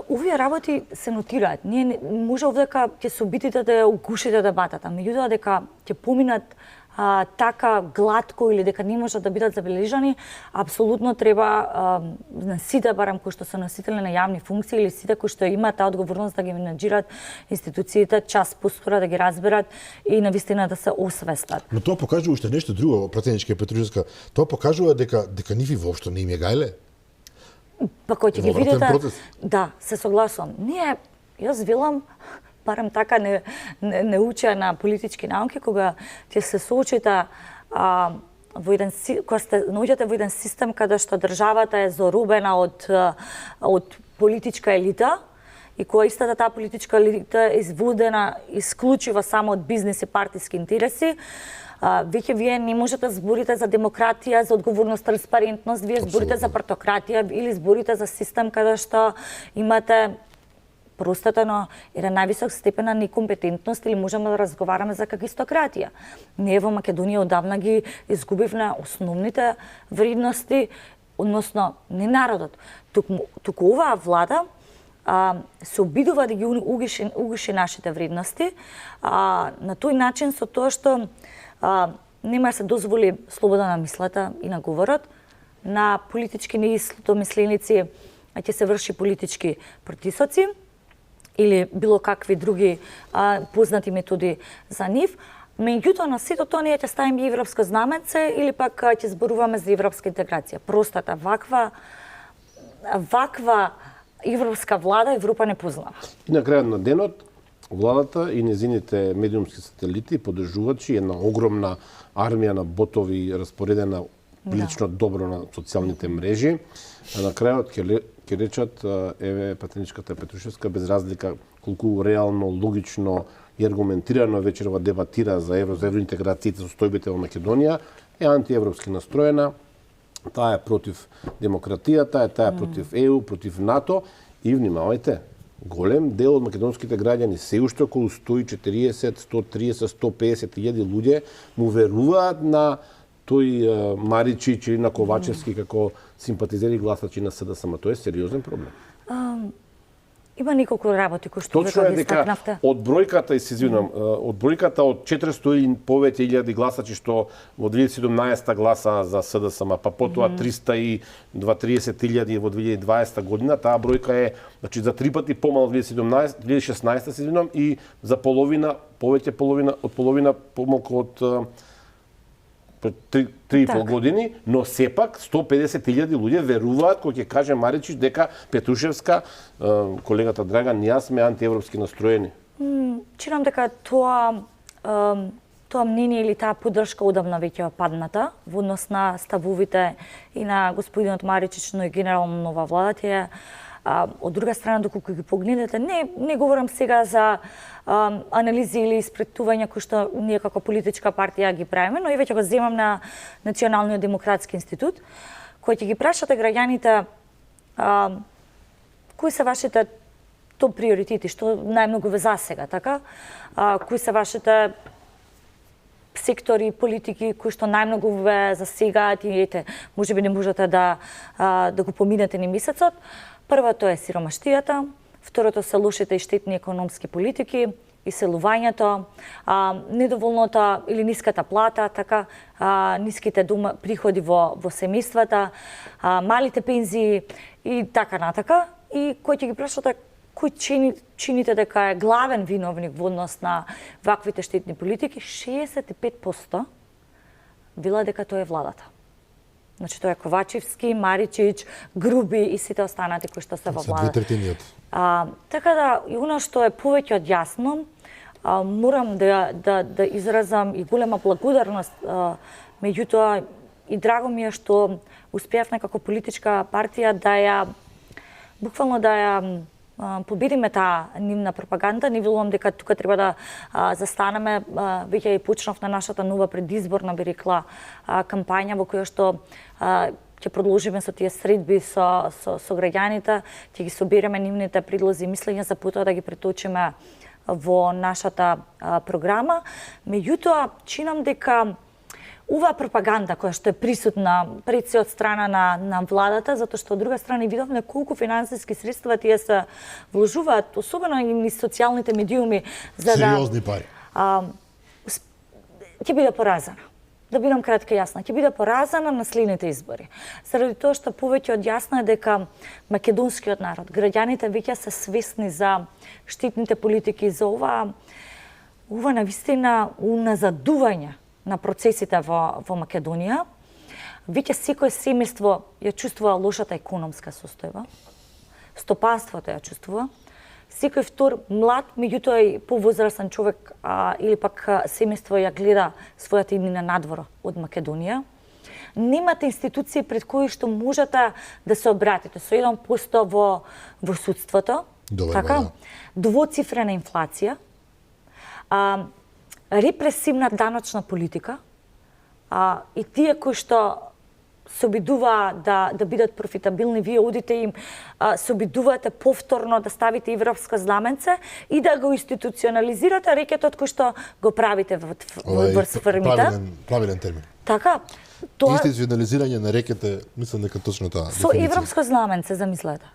Овие работи се нотираат. Ние може овдека ќе се обидите да ја угушите дебатата, меѓутоа дека ќе поминат така глатко или дека не можат да бидат забележани, апсолутно треба на сите барам кои што се носители на јавни функции или сите кои што имаат таа одговорност да ги менаџират институциите час поскоро да ги разберат и навистина да се освестат. Но тоа покажува уште нешто друго, пратеничка Петружевска. Тоа покажува дека нив и воопшто не им е гајле. Па кој ќе ги видите, да, се согласувам. Јас велам, барем така не уча на политички науки, кога ќе се соочите кога сте наоѓате во еден систем каде што државата е заробена од политичка елита и кога истата таа политичка елита е изводена исклучиво само од бизнис и партиски интереси, веќе вие не можете да зборите за демократија, за одговорност, транспарентност, вие зборите за партократија или зборите за систем каде што имате простата еден највисок степен на некомпетентност или можеме да разговараме за какистократија. Ние во Македонија одавна ги изгубивме основните вредности, односно не народот. Туку оваа влада се обидува да ги угиши нашите вредности на тој начин со тоа што нема да се дозволи слобода на мислата и на говорот, на политички неистомисленици ќе се врши политички притисоци или било какви други познати методи за нив. Меѓутоа, на сето тоа ние ќе ставиме европско знаменце или пак ќе зборуваме за европска интеграција. Простата, ваква европска влада Европа не познава. И на крајот на денот, владата и незините медиумски сателити, поддржувачи, една огромна армија на ботови распоредена прилично добро на социјалните мрежи, а на крајот ќе речат еве пратеничката Петрушевска без разлика колку реално, логично и аргументирано вечерва дебатира за евроинтеграцијата со состојбите во Македонија, е антиевропски настроена, таа е против демократијата, таа е против ЕУ, против НАТО и внимавајте, голем дел од македонските граѓани, се уште околу 140, 130, 150 илјади луѓе му веруваат на тој Маричич или на Ковачевски како симпатизери гласачи на СДСМ. Тоа е сериозен проблем. Има неколку работи кои што точно е дека од бројката, и се извинувам, од бројката од 400 и повеќе илјади гласачи што во 2017 гласа за СДСМ, па потоа 330 илјади во 2020 година, таа бројка е значи за 3 пати помал во 2016 се извинувам, и за половина, повеќе од половина помалку од 3,5 години, но сепак 150.000 луѓе веруваат кога ќе каже Маричич дека Петрушевска, колегата Драган, ние сме антиевропски настроени. Чинам дека тоа мнение или таа поддршка одамна веќе е падната во однос на ставовите и на господинот Маричич, но и генерално нова влада. Од друга страна, доколку ги погледнете, не говорам сега за анализи или испретувања кои што ние како политичка партија ги правиме, но и веќе го земам на Националниот демократски институт, кој ќе ги прашате граѓаните кои се вашите топ приоритети, што најмногу ве засега, така? Кои се вашите сектори, политики кои што најмногу ве засегаат и ете, можеби не можете да го поминете ни месецот. Првото е сиромаштијата, второто се лошите и штетни економски политики, иселувањето, недоволната или ниската плата, така, ниските приходи во семејствата, малите пензии и така натака. И кој ќе ги прашате кој чините дека е главен виновник во однос на ваквите штетни политики, 65% вела дека тоа е владата. Значи тоа е Ковачевски, Маричич, Груби и сите останати кои што се во владата. Така да, и оно што е повеќе од јасно, морам да изразам и голема благодарност, меѓутоа и драго ми е што успеавме како политичка партија буквално да ја победиме таа нивна пропаганда. Не велувам дека тука треба да застанеме, веќе и почнавме нашата нова предизборна, би рекла, кампања во која што ќе продолжиме со тие средби со граѓаните, ќе ги собереме нивните предлози и мислења за потоа да ги преточиме во нашата програма. Меѓутоа, чинам дека оваа пропаганда која што е присутна пред се од страна на владата, затоа што од друга страна видовме колку финансиски средства тие се вложуваат, особено и низ социјалните медиуми, за да сериозни пари. Ќе биде поразена. Да бидам кратка и јасна, ќе биде поразена на следните избори. Заради тоа што повеќе од јасно е дека македонскиот народ, граѓаните веќе се свесни за штетните политики, за ова навистина уназадување на процесите во Македонија. Веќе секој семејство ја чувствува лошата економска состојба, стопанството ја чувствува, секој втор млад, меѓутоа и повозрасен човек или пак семејство ја гледа својата иднина надвор од Македонија. Немате институции пред кои што можете да се обратите. Со 1% во судството, така, двоцифрена инфлација, репресивна даночна политика, и тие кои што се обидуваат да бидат профитабилни, вие одите им, се обидувате повторно да ставите европско знаменце и да го институционализирате рекетот кој што го правите врз фирмите. Правилен термин. Така. Институционализирање на рекете, мислам дека точно тоа. Со европско знаменце, замислете.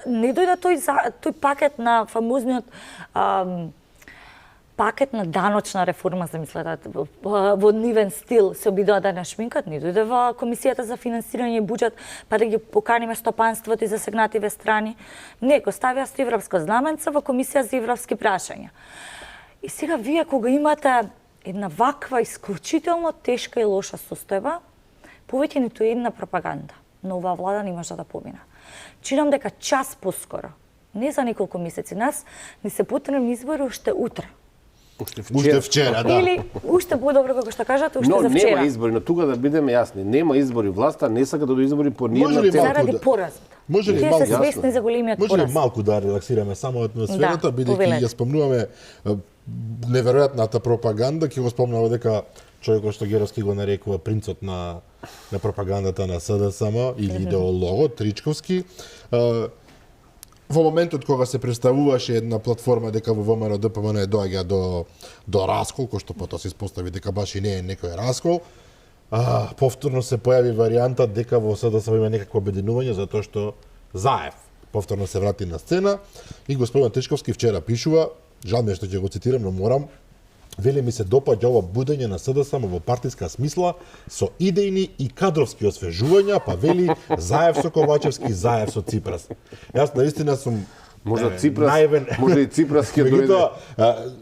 Не дојде тој пакет на фамозниот пакетна даночна реформа, замислете, во нивен стил се обидува да не шминкат, ни дојде во Комисијата за финансирање и буџет, па да ги поканиме стопанството и засегнативе страни. Не, го ставија со европско знаменце во Комисија за европски прашања. И сега вие кога имате една ваква исклучително тешка и лоша состојба, повеќе ниту една пропаганда на оваа влада не може да помина. Чинам дека час поскоро, не за неколку месеци, нас ни се потребни избори уште утре. Уште вчера, да. Или уште подобро како што кажате, уште но за вчера. нема избори, но тука да бидеме јасни, нема избори. Власта не сака да до избори по Може ниједна ли цена. малку Заради да- поразот. Може ли Тие малку- се свесни за големиот Може ли пораз. малку да релаксираме само атмосферата, Да, бидејќи повелете. ја спомнуваме неверојатната пропаганда, ќе го спомнува дека човекот што Геровски го нарекува принцот на пропагандата на СДСМ или идеологот Тричковски. Во моментот кога се представуваше една платформа дека во ВМРО ДПМН доаѓа до раскол, кој што потоа се испостави дека баш и не е некој раскол, повторно се појави варијанта дека во СДСМ има некакво обединување затоа што Заев повторно се врати на сцена и господин Тричковски вчера пишува, жал ми е што ќе го цитирам, но морам, вели ми се допаѓа ова будење на СДСМ во партиска смисла со идејни и кадровски освежувања, па вели Заев со Ковачевски, Заев со Ципрас. Јас наистина сум Можда Ципрас, наивен. може и Ципрас ќе дојде. Меѓутоа,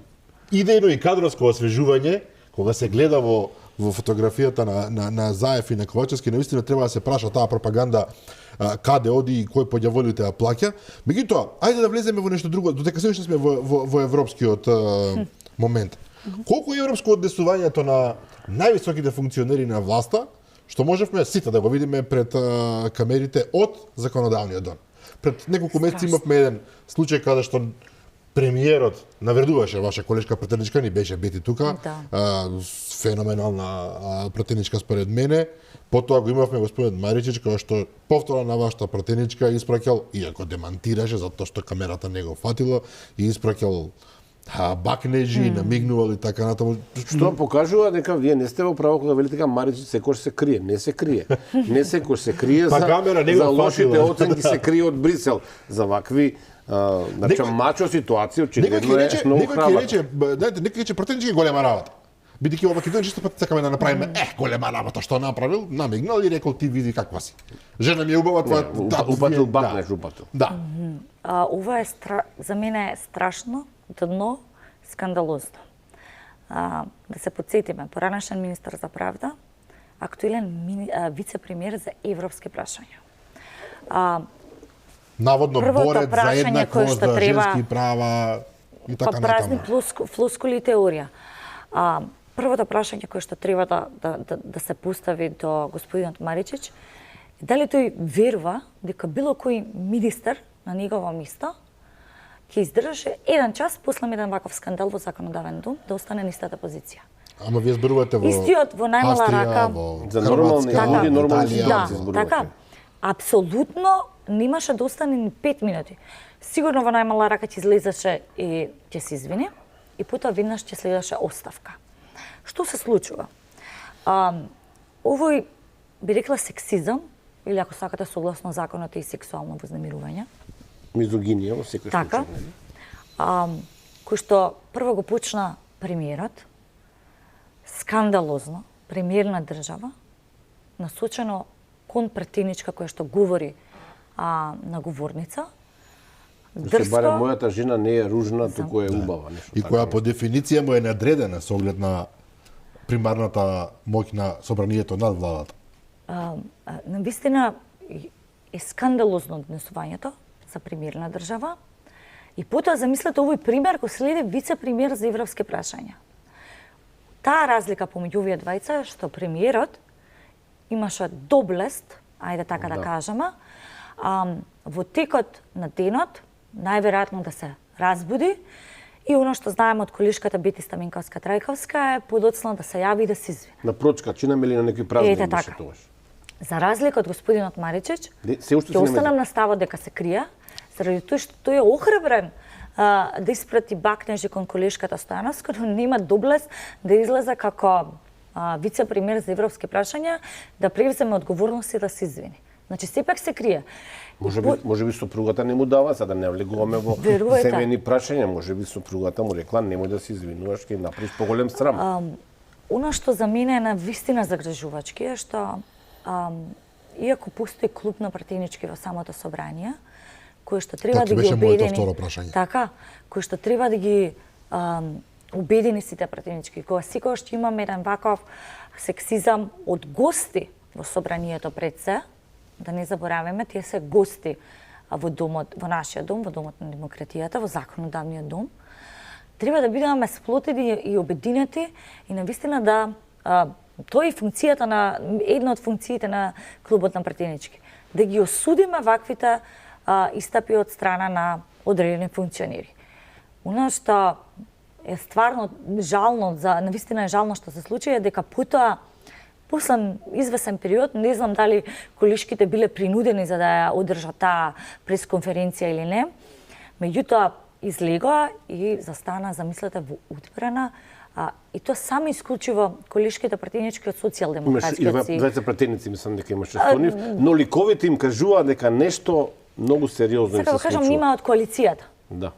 идејно и кадровско освежување, кога се гледа во фотографијата на Заев и на Ковачевски, наистина треба да се праша таа пропаганда каде оди и кој поѓаволите ја плаќа. Меѓутоа, ајде да влеземе во нешто друго, додека се уште сме во европскиот момент. Колку е европско однесувањето на највисоките функционери на власта, што можевме сите да го видиме пред камерите од законодавниот дом. Пред неколку месеци имавме еден случај каде што премиерот навредуваше ваша колешка претеничка, ни беше бети тука, феноменална претеничка според мене. Потоа го имавме господин Маричич, кој што повторно на вашата претеничка испраќал, иако демантираше, затоа што камерата не го фатила, и испраќал бакнежи, намигнувал и така натаму. Што покажува дека вие не сте во право кога велите дека Маричич секој се крие. Не се крие. Не секој се крие Па камера не го за лошите фатила. оценки се крие од Брисел. За вакви значи мачо ситуација очигледно е многу Некој ќе храбар. рече, знаете, некој ќе рече претенички голема работа. Бидејќи во Македонија често пати сакаме да направиме голема работа, што направил, намигнал и рекол ти види каква си. Жена ми е убава, това Упатил бакнеш, упатил. Да. Ова е за мене е страшно, дно, скандалозно. Да се подсетиме, поранешен министар за правда, актуелен вице-премиер за европски прашања. Наводно Првото борец за прашање еднаквост, кое што за треба- женски права и така Па празни натаму. флускули теорија. Првото прашање кое што треба да се постави до господинот Маричич е дали тој верува дека било кој министер на негово место ќе издржаше еден час после еден ваков скандал во законодавен дом да остане на истата позиција. Ама вие зборувате во Истиот во најмала Австрија, рака. во За нормални Хрватска, луѓе, во нормални Италија. ситуации. Да, зборувате. така. Апсолутно немаше да остане ни 5 минути. Сигурно во најмала рака ќе излезеше и ќе се извини и потоа веднаш ќе следеше оставка. Што се случува? Овој би рекла сексизам или ако сакате согласно законот и сексуално вознемирување. Мизогинија во секој Така. случај. Кој што прво го почна премиерот, скандалозно, премиер на држава, насочено кон претеничка која што говори на говорница, Се барем мојата жена не е ружна, туку е убава, нешто И така. која по дефиниција му е надредена со оглед на примарната моќ на собранието над владата. Навистина е скандалозно однесувањето за премиер на држава и потоа замислете овој пример кој следи вице-премиер за европски прашања. Таа разлика помеѓу овие двајца е што премиерот имаше доблест, ајде така да кажеме, во текот на денот најверојатно да се разбуди и оно што знаеме од колишката Бети Стаменковска-Трајковска е подоцна да се јави и да се извини. На прочка, чинаме ли на некој празник Ете беше така. тогаш? За разлика од господинот Маричич, Се уште ќе се останам не на ставот дека се крие, заради тоа што тој е охрабрен да испрати бакнежи кон колешката Стојановска, но нема доблест да излезе како вице-премиер за европски прашања, да превземе одговорност и да се извини. Значи сепак се крие. Може би сопругата не му дава, за да не влегуваме во Верувајте. семејни прашања, може би сопругата му рекла немој да се извинуваш, ќе направиш поголем срам. Она што за мене е навистина загрижувачки е што иако постои клуб на пратенички во самото собрание, кој што треба да ги обедини, така, кој што треба да ги обедини сите пратенички, кога секогаш ќе имаме еден ваков сексизам од гости во собранието пред се, да не забораваме, тие се гости во домот, во нашиот дом, во домот на демократијата, во законодавниот дом. Треба да бидеме сплотени и обединети и навистина да тоа е функцијата на една од функциите на клубот на пратенички, да ги осудиме ваквите истапи од страна на одредени функционери. Она што е стварно жално, навистина е жално што се случи е дека потоа после извесен период, не знам дали колишките биле принудени за да ја одржат таа пресконференција или не, меѓутоа излегоа и застана, замислете, во одбрана, и тоа само исклучиво колишките пратенички од социјалдемократскиот си. Двете пратеници мислам дека имаше со нив, но ликовите им кажува дека нешто многу сериозно им се случува. Сега кажам, нима од коалицијата. Да.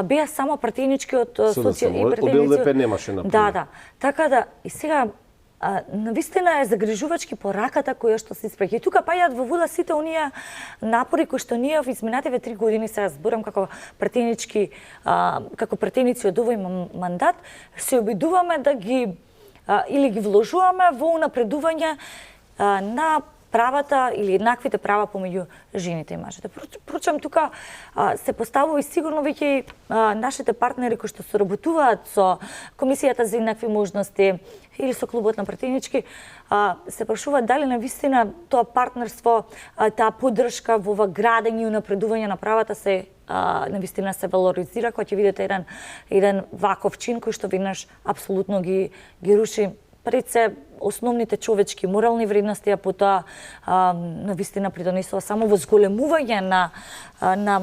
Беа само пратенички од социјал и пратеници. Од ЛДП немаше например. Да. Така да, и сега навистина е загрижувачки пораката која што се испраќа. И тука паѓаат во вода сите оние напори кои што ние во изминативе 3 години, сега зборам како пратенички, како пратеници од овој мандат, се обидуваме да ги или ги вложуваме во унапредување на правата или еднаквите права помеѓу жените и мажите. Впрочем, тука се поставува и сигурно веќе нашите партнери кои што соработуваат со Комисијата за еднакви можности или со клубот на пратенички, се прашуваат дали навистина тоа партнерство, таа поддршка во градење и унапредување на правата се навистина се валоризира, кога ќе видите еден ваков чин кој што веднаш апсолутно ги руши пред се основните човечки морални вредности, а потоа навистина придонесува само во зголемување на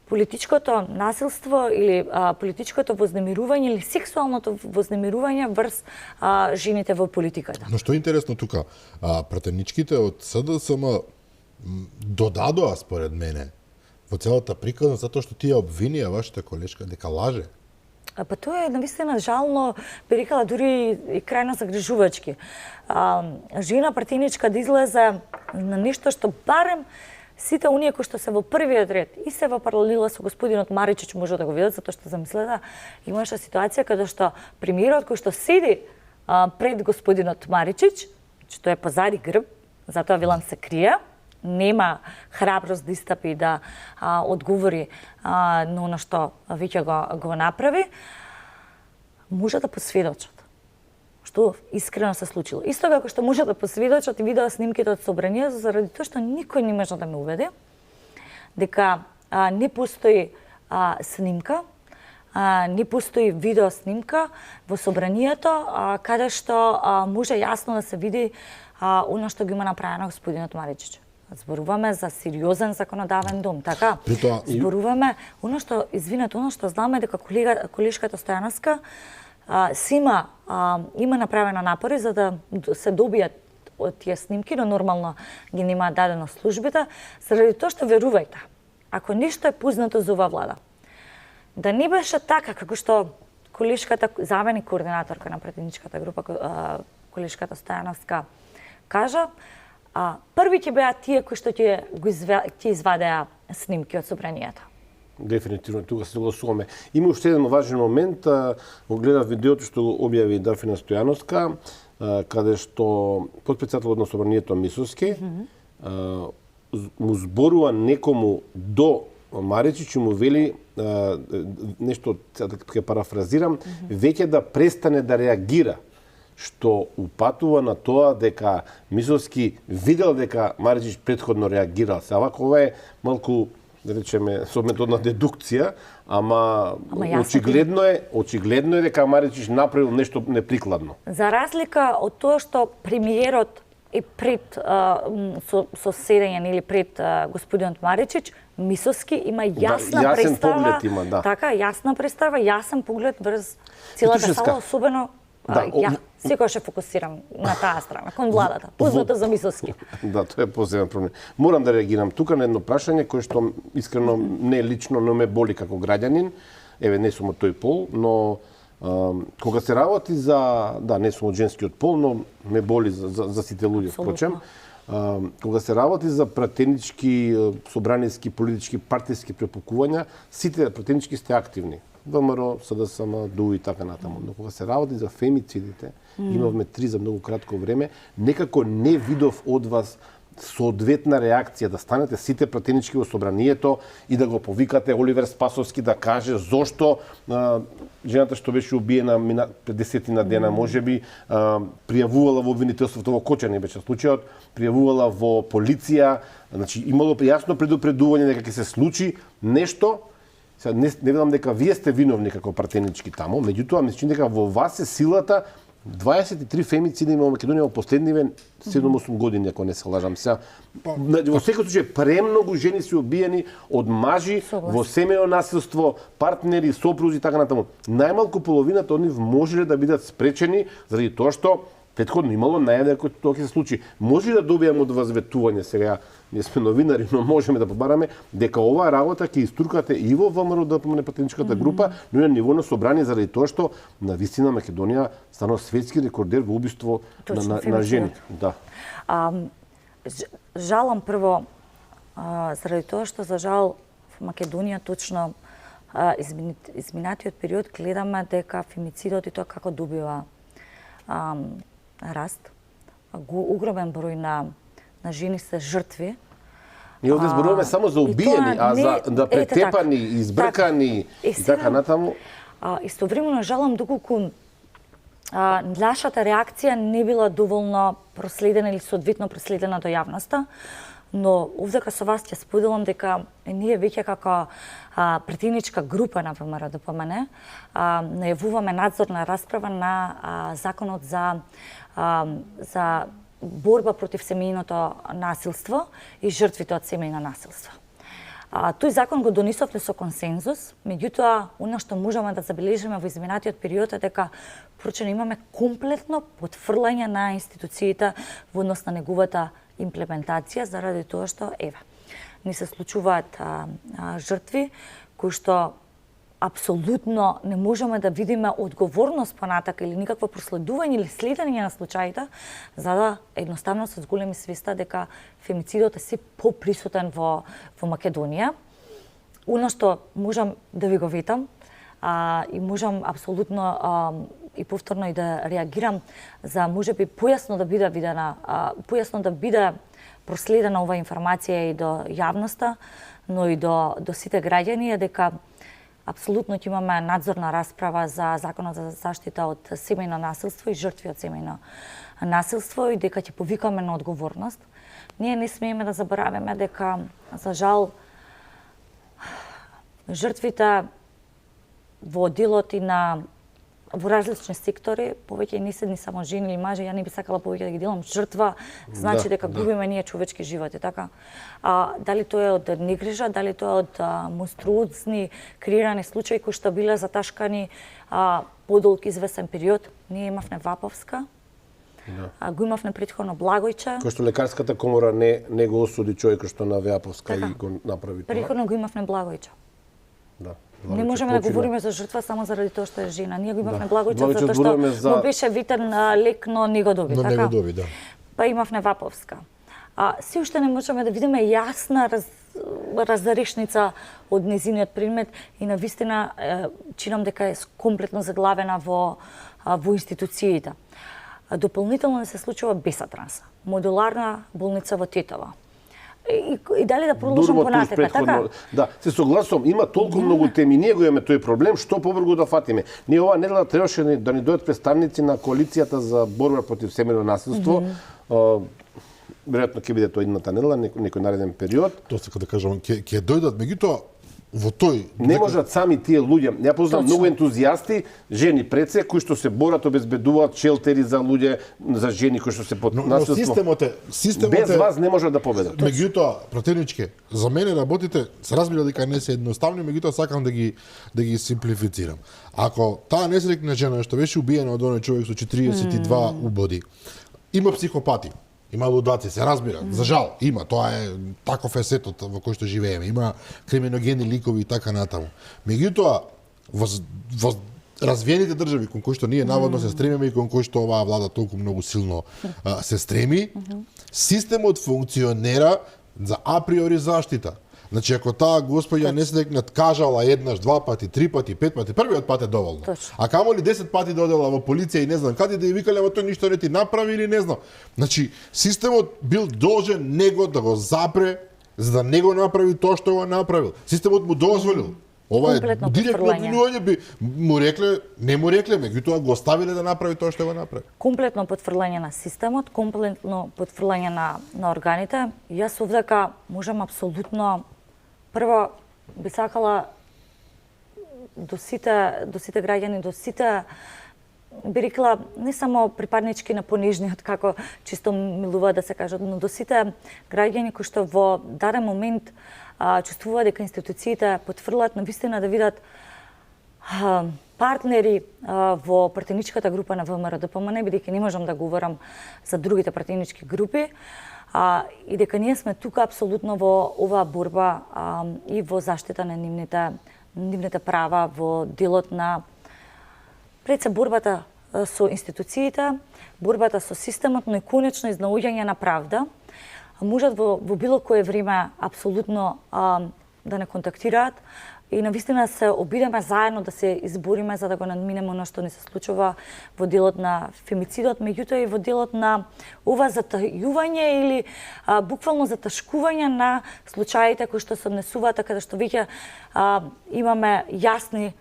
политичкото насилство или политичкото вознемирување или сексуалното вознемирување врз жените во политиката. Но што е интересно тука, пратеничките од СДСМ додадоа според мене во целата приказна затоа што тие обвинија вашата колешка дека лаже. Па тоа е навистина жално, би рекала дури и крајно загрижувачки. Жена пратеничка да излезе на нешто што барем сите оние кои што се во првиот ред и се во паралела со господинот Маричич може да го видат, затоа што замислете, имаше ситуација каде што премиерот кој што седи пред господинот Маричич, што е позади грб, затоа велам се крие, нема храброст да истапи да одговори на оно што веќе го направи, може да посведочат. Што искрено се случило. Исто како што може да посведочат и видео снимките од собранието, заради тоа што никој не може да ме уведе дека не постои снимка, не постои видео снимка во собранието каде што може јасно да се види оно што го има направено господинот Маричич. Зборуваме за сериозен законодавен дом, така? Зборуваме оно што, извинете, оно што знаме дека колешката Стојановска има направено напори за да се добијат од тие снимки, но нормално ги немаат дадено службите, заради тоа што верувајте, ако нешто е познато за оваа влада, да не беше така како што колешката заменик координаторка на пратеничката група колешката Стојановска кажа, први ќе беа тие кои што ќе извадеа снимки од собранието. Дефинитивно, тука се согласуваме. Има уште еден важен момент, го гледав видеото што го објави Дафина Стојановска, каде што потпредседателот на собранието Мисовски му зборува некому до Маричич и му вели нешто, ќе парафразирам, веќе да престане да реагира, што упатува на тоа дека Мисовски видел дека Маричич претходно реагирал. Се вако ова е малку, да речеме, со методна дедукција, ама очигледно е дека Маричич направил нешто неприкладно. За разлика од тоа што премиерот е пред со седење или пред господинот Маричич, Мисовски има јасна представа, поглед има, да. Така, јасна представа, јасен поглед врз целата сала, особено Секогаш се фокусирам на таа страна, кон владата. Познато за мисоски. Да, тоа е посебен проблем. Морам да реагирам тука на едно прашање кое што искрено не лично, но ме боли како граѓанин. Еве, не сум од тој пол, но кога се работи за, да, не сум од женскиот пол, но ме боли за сите луѓе, впрочем. Кога се работи за пратенички, собраниски, политички, партиски препукувања, сите пратенички сте активни. ВМРО, СДСМ, ДУ и така натаму. Но кога се работи за фемицидите, имавме 3 за многу кратко време, некако не видов од вас соодветна реакција, да станете сите пратенички во собранието и да го повикате Оливер Спасовски да каже зошто жената што беше убиена пред 10 дена, можеби пријавувала во обвинителството во Кочани беше случајот, пријавувала во полиција, значи имало јасно предупредување дека ќе се случи нешто. Не ведам дека вие сте виновни како пратенички таму, меѓутоа мислам дека во вас е силата. 23 фемициди има во Македонија во последниве 7-8 години, ако не се лажам сега. Во секој случај премногу жени се убиени од мажи во семејно насилство, партнери, сопрузи и така натаму. Најмалку половината од нив можеле да бидат спречени заради тоа што претходно имало најаве дека тоа ќе се случи. Може да добиеме од вас ветување сега, ние сме новинари, но можеме да побараме дека оваа работа ќе истуркате и во ВМРО да помине пратеничката група, но и на ниво на собрание заради тоа што на вистина Македонија станува светски рекордер во убиство на жени. Да. Жалам прво заради тоа што за жал во Македонија точно изминатиот период гледаме дека фемицидот и тоа како добива раст. Огромен број на жени се жртви. Ние овде зборуваме само за убиени, а за претепани, избркани и така натаму. Истовремено жалам доколку нашата реакција не била доволно проследена или соодветно проследена до јавноста, но овде со вас ќе споделам дека ние веќе како пратеничка група на ВМРО ДПМН најавуваме надзорна расправа на законот за борба против семејното насилство и жртвите од семејно насилство. Тој закон го донесовме со консензус, меѓутоа, оно што можеме да забележиме во изминатиот период е дека прочено имаме комплетно потфрлање на институциите во однос на неговата имплементација, заради тоа што, еве, не се случуваат жртви кои што апсолутно не можеме да видиме одговорност понатака или никакво проследување или следење на случаите, за да едноставно се зголеми свеста дека фемицидот е се поприсутен во Македонија. Оно што можам да ви го ветам и можам апсолутно и повторно и да реагирам за можеби појасно да биде видена, појасно да биде проследена оваа информација и до јавноста, но и до сите граѓани е дека апсолутно ќе имаме надзорна расправа за законот за заштита од семејно насилство и жртви од семејно насилство и дека ќе повикаме на одговорност. Ние не смееме да забораваме дека, за жал, жртвите во делот и во различни сектори, повеќе не се ни само жени или мажи, ја не би сакала повеќе да ги делам жртва, значи дека губиме ние човечки животи, така. Дали тоа е од негрижа, дали тоа е од монструозни креирани случаи кои што биле заташкани подолг извесен период. Ние имавме Ваповска, го имавме претходно Благојче. Кој што лекарската комора не го осуди човекот што на Ваповска и го направи тоа. Претходно го имавме Благојче. Да. Не можеме да говориме за жртва само заради тоа што е жена. Ние го имавме Благојче затоа што му беше витен лек, но не го доби, така? Не го доби, да. Па имавме Ваповска. Се уште не можеме да видиме јасна разрешница од незиниот предмет и на вистина чинам дека е комплетно заглавена во институциите. Дополнително не се случува Бесатранса, модуларна болница во Тетово. И дали да продолжам понатака, така? Да, се согласувам, има толку многу теми, ние го имаме тој проблем, што побрзо да фатиме. Ние оваа недела требаше да ни дојдат представници на коалицијата за борба против семејно насилство. Веројатно ќе биде тоа едната недела, некој нареден период. Тоа сакам да кажам, ќе дојдат, меѓутоа во тој не можат сами тие луѓе. Ја познам многу ентузијасти, жени пред се кои што се борат, обезбедуваат шелтери за луѓе, за жени кои што се под насилство. Но системот без вас не може да победат. Меѓутоа, противнички, за мене работите, се разбира дека не се едноставни, меѓутоа сакам да ги симплифицирам. Ако таа несреќна жена што беше убиена од оној човек со 42 убоди, има психопати, има лудаци, се разбира. За жал, има. Тоа е таков е сетот во кој што живееме. Има криминогени ликови и така натаму. Меѓутоа, во развиените држави кон кои што ние наводно се стремиме и кон кои што оваа влада толку многу силно се стреми, системот функционера за априори заштита. Значи, ако таа господја несреќна кажала еднаш, два пати, три пати, пет пати, првиот пат е доволно. А камоли 10 пати додела во полиција и не знам каде да ја викале, ама тој ништо не ти направи или не знам. Значи, системот бил должен него да го запре, за да не го направи тоа што го направил. Системот му дозволил. Ова е директно обвинување, би му рекле, не му рекле, меѓутоа го оставиле да направи тоа што го направи. Комплетно потврлање на системот, комплетно потврлање на органите. Јас овдека можам апсолутно прво би сакала до сите граѓани, до сите би рекла не само припаднички на понижниот, како чисто милува да се кажат, но до сите граѓани кои што во даден момент чувствуваат дека институциите потврлат навистина да видат партнери во партеничката група на ВМРО-ДПМН, бидејќи не можам да говорам за другите партенички групи, и дека ние сме тука апсолутно во оваа борба и во заштита на нивните права, во делот на пред се борбата со институциите, борбата со системот, но и конечно изнаоѓање на правда. Можат во било кое време апсолутно да не контактираат и навистина се обидеме заедно да се избориме за да го надминеме оно што ни се случува во делот на фемицидот, меѓутоа и во делот на ова затајување или буквално заташкување на случаите кои што се однесуваат, така да што веќе имаме јасни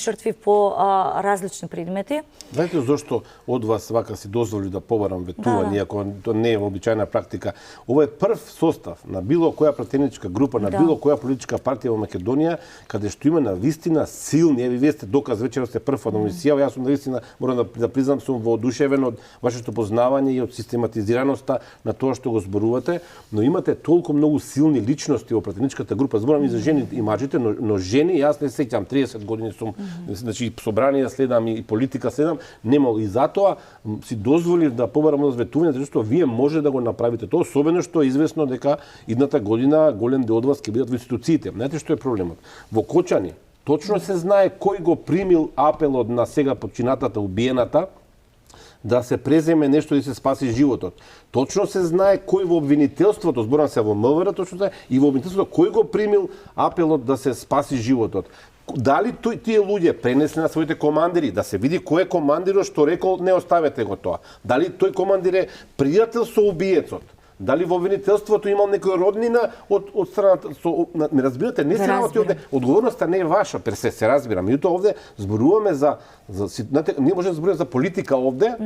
жртви по различни предмети. Знаете зошто од вас вака си дозволи да побарам ветување, ако тоа не е вообичајна практика? Ова е прв состав на било која пратеничка група, на било која политичка партија во Македонија, каде што има навистина силни, еве вие сте доказ, вечерва сте прв од Онисија, јас сум навистина, морам да признам, сум воодушевен од вашето познавање и од систематизираноста на тоа што го зборувате, но имате толку многу силни личности во пратеничката група. Зборам и за жени и мажите, но жени, јас не сеќам 30 години сум, значи собранија следам и политика следам, немал и затоа си дозволив да побарам од ветување, зашто вие може да го направите тоа, особено што е известно дека идната година голем дел од вас ќе бидат во институциите. Знаете што е проблемот? Во Кочани точно се знае кој го примил апелот на сега починатата убиената да се преземе нешто да се спаси животот. Точно се знае кој во обвинителството, зборам се во МВР, точно знае и во обвинителството кој го примил апелот да се спаси животот. Дали тие луѓе пренесли на своите командири, да се види кој е командирот што рекол не оставете го тоа. Дали тој командир е пријател со убиецот? Дали во обвинителството имал некој роднина од страната ме разбирате, не се работи овде, одговорноста не е ваша, се разбира. Меѓутоа овде зборуваме за знаете, ние можеме да зборуваме за политика овде,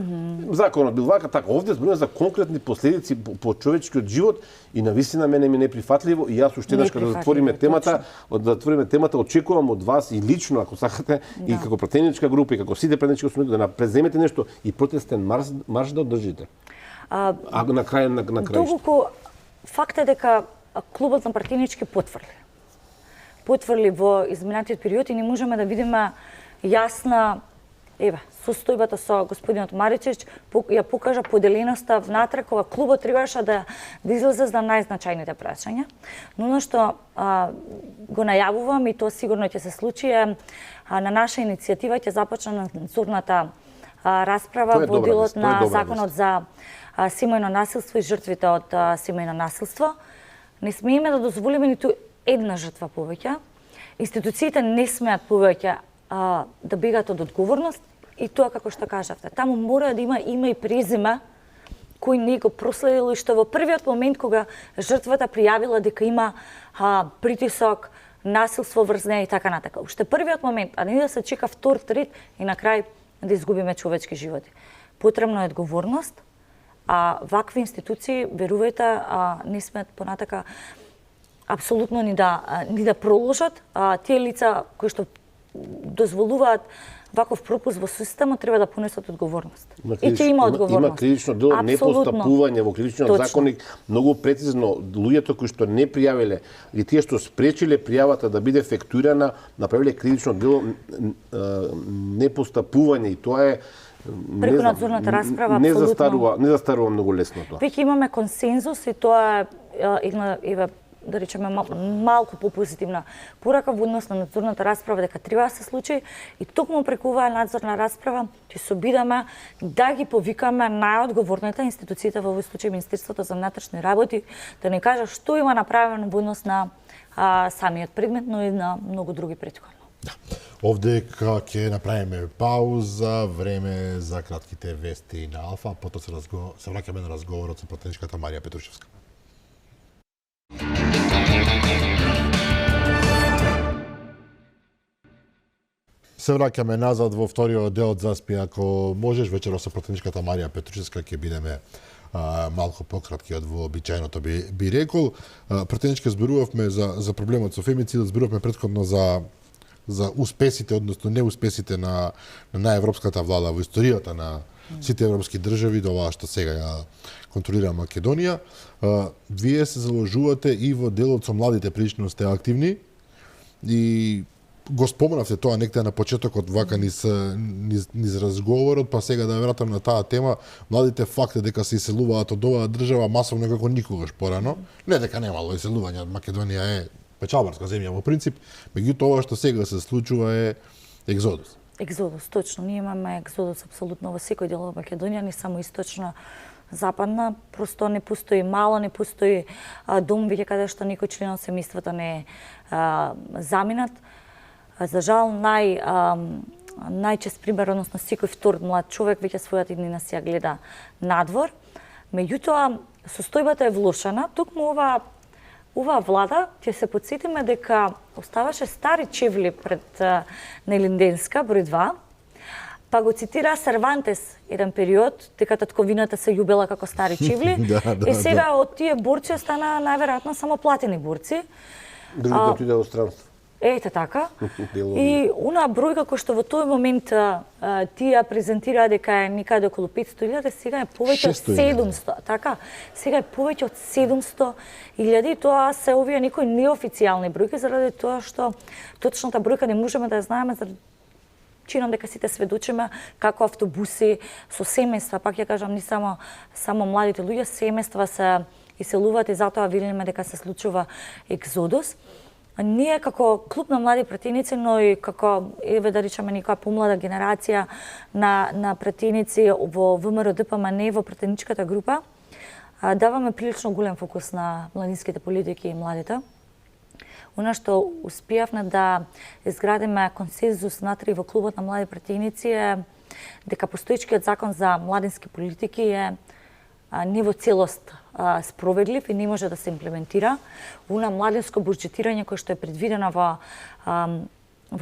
законот бил вака, така, овде зборуваме за конкретни последици по човечкиот живот и навистина мене ми неприфатливо и јас уште еднаш кога затвориме темата, очекувам од вас и лично ако сакате и како пратеничка група и како сите пратенички групи да преземете нешто и протестен марш да одржите. А на крај Доколку факт е дека клубот на партенички потврли во изминатиот период и не можеме да видиме јасна состојбата со господинот Маричич, ја покажа поделеноста внатре кога клубот требаше да излезе за најзначајните прашања. Но оно што го најавувам и тоа сигурно ќе се случи е на наша иницијатива ќе започне надзорната расправа во делот на законот за семејно насилство и жртвите од семејно насилство. Не смееме да дозволиме ниту една жртва повеќе. Институциите не смеат повеќе да бегаат од одговорност и тоа како што кажавте. Таму мора да има име и презиме кој не го проследил и што во првиот момент кога жртвата пријавила дека има притисок, насилство врз неа и така натака. Уште првиот момент, а не да се чека втор, трет и на крај да изгубиме човечки животи. Потребна е одговорност, а вакви институции, верувајте, не смеат понатака апсолутно ни да проложат. Тие лица кои што дозволуваат ваков пропуст во системот треба да понесат одговорност. И ќе има одговорност. Има критично дело непостапување во критичниот законник, многу прецизно луѓето кои што не пријавиле и тие што спречиле пријавата да биде ефектуирана, направиле критично дело непостапување и тоа е преку надзорната расправа апсолутно не застарува многу лесно тоа. Веќе имаме консензус и тоа е да речеме малку попозитивна порака во однос на надзорната расправа дека треба да се случи и токму преку оваа надзорна расправа ќе се обидаме да ги повикаме најодговорните институциите, во овој случај Министерството за внатрешни работи, да не кажа што има направено во однос на самиот предмет, но и на многу други претходно. Да. Овде ќе направиме пауза, време за кратките вести на Алфа, потоа се враќаме на разговорот со пратеничката Марија Петрушевска. Се враќаме назад во вториот дел од Заспи ако можеш. Вечерва со пратеничката Марија Петрушевска ќе бидеме малку пократки од вообичаеното би рекол. Пратеничка зборувавме за проблемот со фемицидот, зборувавме претходно за успесите, односно неуспесите на европската влада во историјата на сите европски држави до оваа што сега ја контролира Македонија. Вие се заложувате и во делот со младите, прилично сте активни и го споменавте тоа некаде на почетокот вака низ разговорот, па сега да вратам на таа тема. Младите факт е дека се иселуваат од оваа држава масовно како никогаш порано. Не дека немало иселување, Македонија е печалбарска земја во принцип, меѓутоа ова што сега се случува е екзодус. Екзодус, точно. Ние имаме екзодус апсолутно во секој дел од Македонија, не само источна, западна. Просто не постои мало, не постои дом веќе каде што некој член од семејството не е заминат. За жал, најчест пример, односно секој втор млад човек веќе својата иднина си ја гледа надвор. Меѓутоа, состојбата е влошена. Токму оваа влада, ќе се потсетиме дека оставаше стари чевли пред Нелинденска, број 2, па го цитира Сервантес еден период, дека татковината се љубела како стари чевли, и сега од тие борци остана најверојатно само платени борци. Другите отиде во странство. Ете така. И она бројка која што во тој момент тие презентираа дека е некаде околу 500.000, сега е повеќе од 700. Така, сега е повеќе од 700.000 и тоа се овие некои неофицијални бројки заради тоа што точната бројка не можеме да ја знаеме заради чинам дека сите сведочиме како автобуси со семејства, пак ја кажам, не само младите луѓе, семејства се иселуваат и затоа видиме дека се случува екзодус. Ние како клуб на млади пратеници, но и како да речеме некоја помлада генерација на пратеници во ВМРО ДПМН во пратеничката група, даваме прилично голем фокус на младинските политики и младите. Она што успеавме да изградиме консензус внатре во клубот на млади пратеници е дека постоечкиот закон за младински политики е не во целост справедлив и не може да се имплементира. Она младинско буџетирање кое што е предвидено во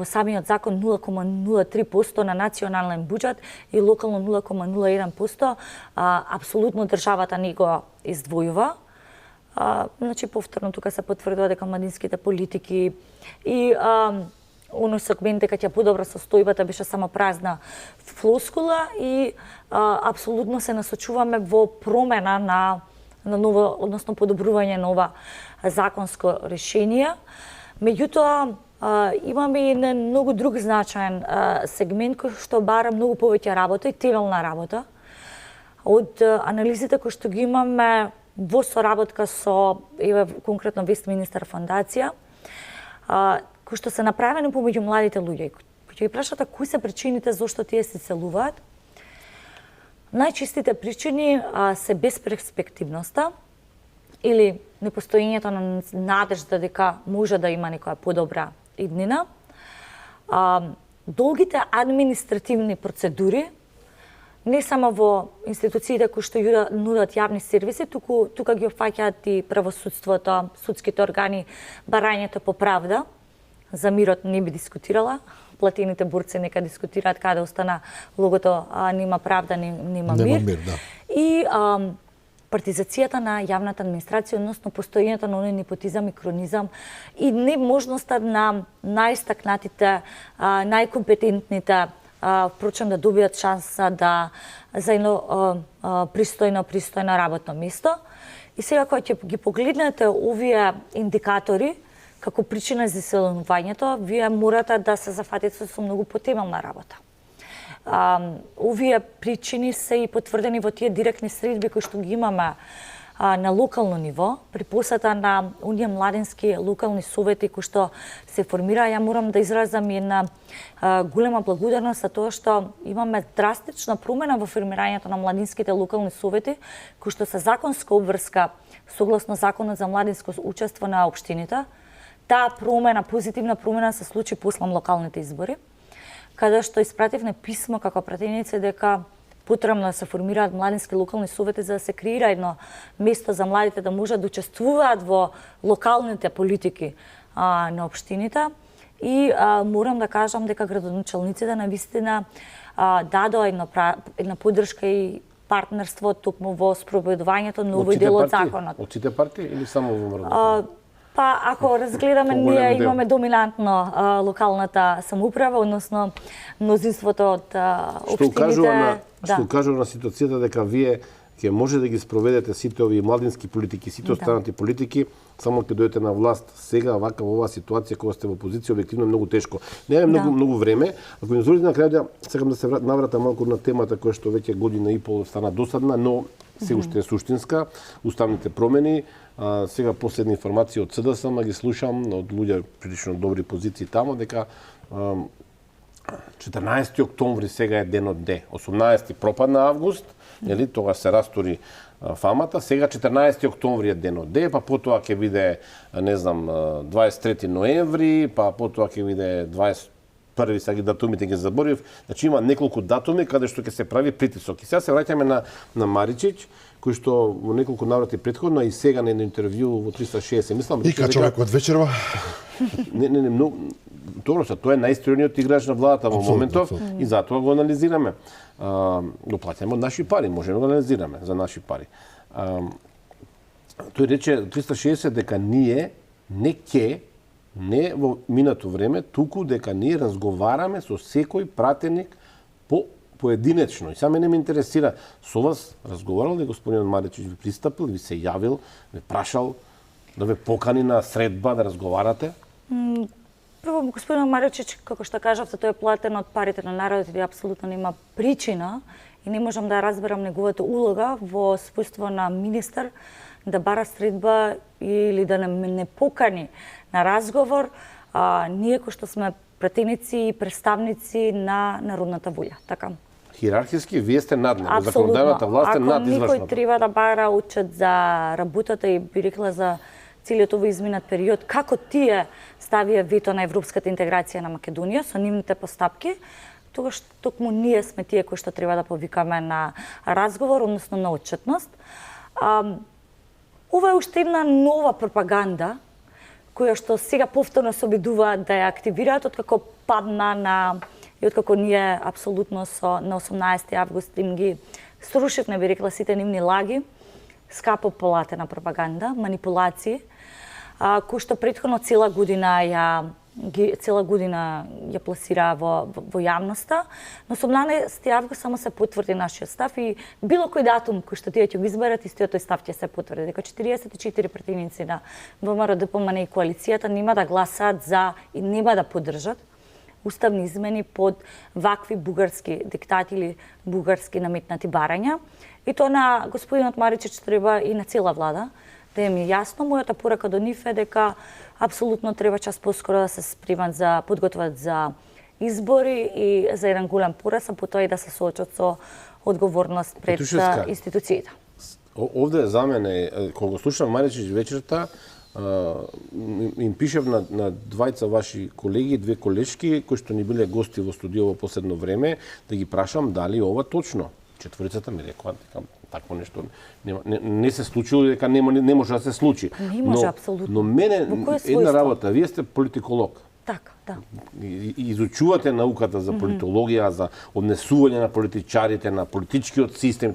самиот закон 0,03% на национален буџет и локално 0,01%, апсолутно државата не го издвојува. Значи, повторно тука се потврдува дека младинските политики и оној сегмент дека ќе подобра состојбата беше само празна флоскула и апсолутно се насочуваме во промена на ново, односно подобрување на ова законско решение. Меѓутоа, имаме и многу друг значаен сегмент кој што бара многу повеќе работа и темелна работа. Од анализите кои што ги имаме во соработка со конкретно Вестминистер фондација, кои што се направени помеѓу младите луѓе, кои ќе ги прашате кои се причините зошто тие се иселуваат, најчистите причини се безперспективноста или непостоењето на надежда дека може да има некоја подобра иднина, долгите административни процедури, не само во институциите кои што нудат јавни сервиси, тука ги опфаќаат и правосудството, судските органи, барањето по правда. За мирот не би дискутирала. Платените борци нека дискутираат каде остана логото нема правда, нема мир. Да. И партизацијата на јавната администрација, односно постоењето на оној непотизам и кронизам и неможноста на најстакнатите, најкомпетентните, впрочем да добијат шанса за едно пристојно работно место. И сега кога ќе ги погледнете овие индикатори како причина за иселувањето, вие морате да се зафатите со многу потемелна работа. Овие причини се и потврдени во тие директни средби кои што ги имаме на локално ниво, при посета на оние младински локални совети кои што се формира. Ја морам да изразам една голема благодарност за тоа што имаме драстична промена во формирањето на младинските локални совети, кои што се законска обврска согласно Законот за младинско учество на општините. Таа промена, позитивна промена се случи после локалните избори, каде што испративме писмо како пратеници дека потребно да се формираат младински локални совети за да се креира едно место за младите да можат да учествуваат во локалните политики на општините. И морам да кажам дека градоначалниците навистина дадоа една поддршка и партнерство токму во спроведувањето на овој дел од законот. Од сите партии или само во мрдата? Па, ако разгледаме, ние имаме доминантно локалната самоуправа, односно мнозинството од општините. Што укажува на ситуацијата дека вие ќе може да ги спроведете сите овие младински политики, сите останати политики, само ќе дојдете на власт сега, вака во оваа ситуација кога сте во опозиција, објективно е многу тешко. Немаме многу време. Ако ми дозволите на крај сакам да се навратам малку на темата која што веќе година и пол стана досадна, но се уште е суштинска, уставните промени. Сега последни информации од СДСМ ги слушам од луѓе прилично добри позиции тамо дека 14 октомври сега е денот Д. 18 пропадна август, нели, тогаш се растури фамата. Сега 14 октомври е денот Д, па потоа ќе биде, не знам, 23 ноември, па потоа ќе биде 21, сега ги датумите ги заборив. Значи има неколку датуми каде што ќе се прави притисок. И сега се враќаме на Маричич, кој што во неколку наврати претходно и сега на едно интервју во 360, мислам. Ика човек од вечерва. Не, многу добро, тоа е најстројниот играч на владата во моментов и затоа го анализираме. Го плаќаме од наши пари, можеме да го анализираме за наши пари. Тој рече 360 дека ние не во минато време, туку дека ние разговараме со секој пратеник поединечно. И сега мене ме интересира, со вас разговарал ли господинот Маричич, ви пристапил, ви се јавил, ви прашал да ве покани на средба да разговарате? Прво, господин Маричич, како што кажавте, тој е платен од парите на народот и апсолутно нема причина и не можам да разберам неговата улога во својство на министер да бара средба или да не покани на разговор ние кои што сме пратеници и представници на народната волја. Така. Хиерархиски вие сте над него, законодавната власт е над извршната. Ако никој треба да бара отчет за работата и би рекла за целиот овој изминат период, како тие ставија вето на европската интеграција на Македонија со нивните постапки, тогаш токму ние сме тие кои што треба да повикаме на разговор, односно на отчетност. Ова е уште една нова пропаганда која што сега повторно се обидуваат да ја активираат откако падна и откако ние апсолутно на 18 август им ги срушивме, би рекла, сите нивни лаги, скапо платена пропаганда, манипулации, кои што претходно цела година ја пласира во јавноста. Но 18 август само се потврди нашиот став и било кој датум кој што тие ќе го изберат, истиот тој став ќе се потврди. Дека 44 пратеници на ВМРО, ДПМН и коалицијата нема да гласаат за и нема да поддржат уставни измени под вакви бугарски диктати или бугарски наметнати барања. И тоа на господинот Маричич треба и на цела влада да им е јасно. Мојата порака до нив е дека апсолутно треба час поскоро да се спремат за подготват за избори и за еден голем пораз, а потоа и да се соочат со одговорност пред институциите. Овде за мене, кога го слушам Маричич вечерта, им пишев на двајца ваши колеги, две колешки кои што ни биле гости во студио во последно време, да ги прашам дали ова точно. Четворицата ми рекоа дека такво нешто не се случило, дека не може да се случи. Не може апсолутно. Но мене една работа, вие сте политиколог. Така, да. Изучувате науката за политологија, за однесување на политичарите, на политичкиот систем.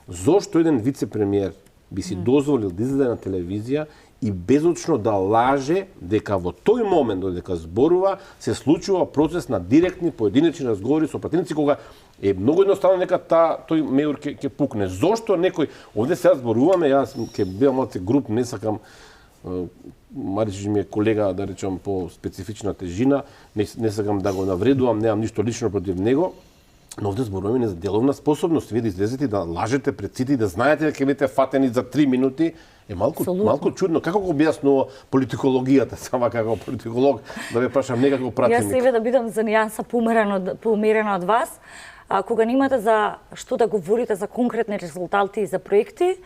Зошто еден вице-премиер би си дозволил да излезе на телевизија и безочно да лаже дека во тој момент додека зборува се случува процес на директни поединечни разговори со пратеници, кога е многу едноставно нека тој мејор ќе пукне. Зошто некој овде сега зборуваме, јас ќе бидам малце груп, не сакам Маричич ми е колега, да речам, по специфична тежина, не сакам да го навредувам, немам ништо лично против него, но овде зборуваме за деловна способност. Вие да излезете и да лажете пред сите и да знаете дека ќе бидете фатени за 3 минути, е малку чудно. Како го објаснува политикологијата, сама како политиколог, да ве прашам некако пратеник? Јас себе да бидам за нијанса поумерена од вас, кога немате за што да говорите за конкретни резултати и за проекти,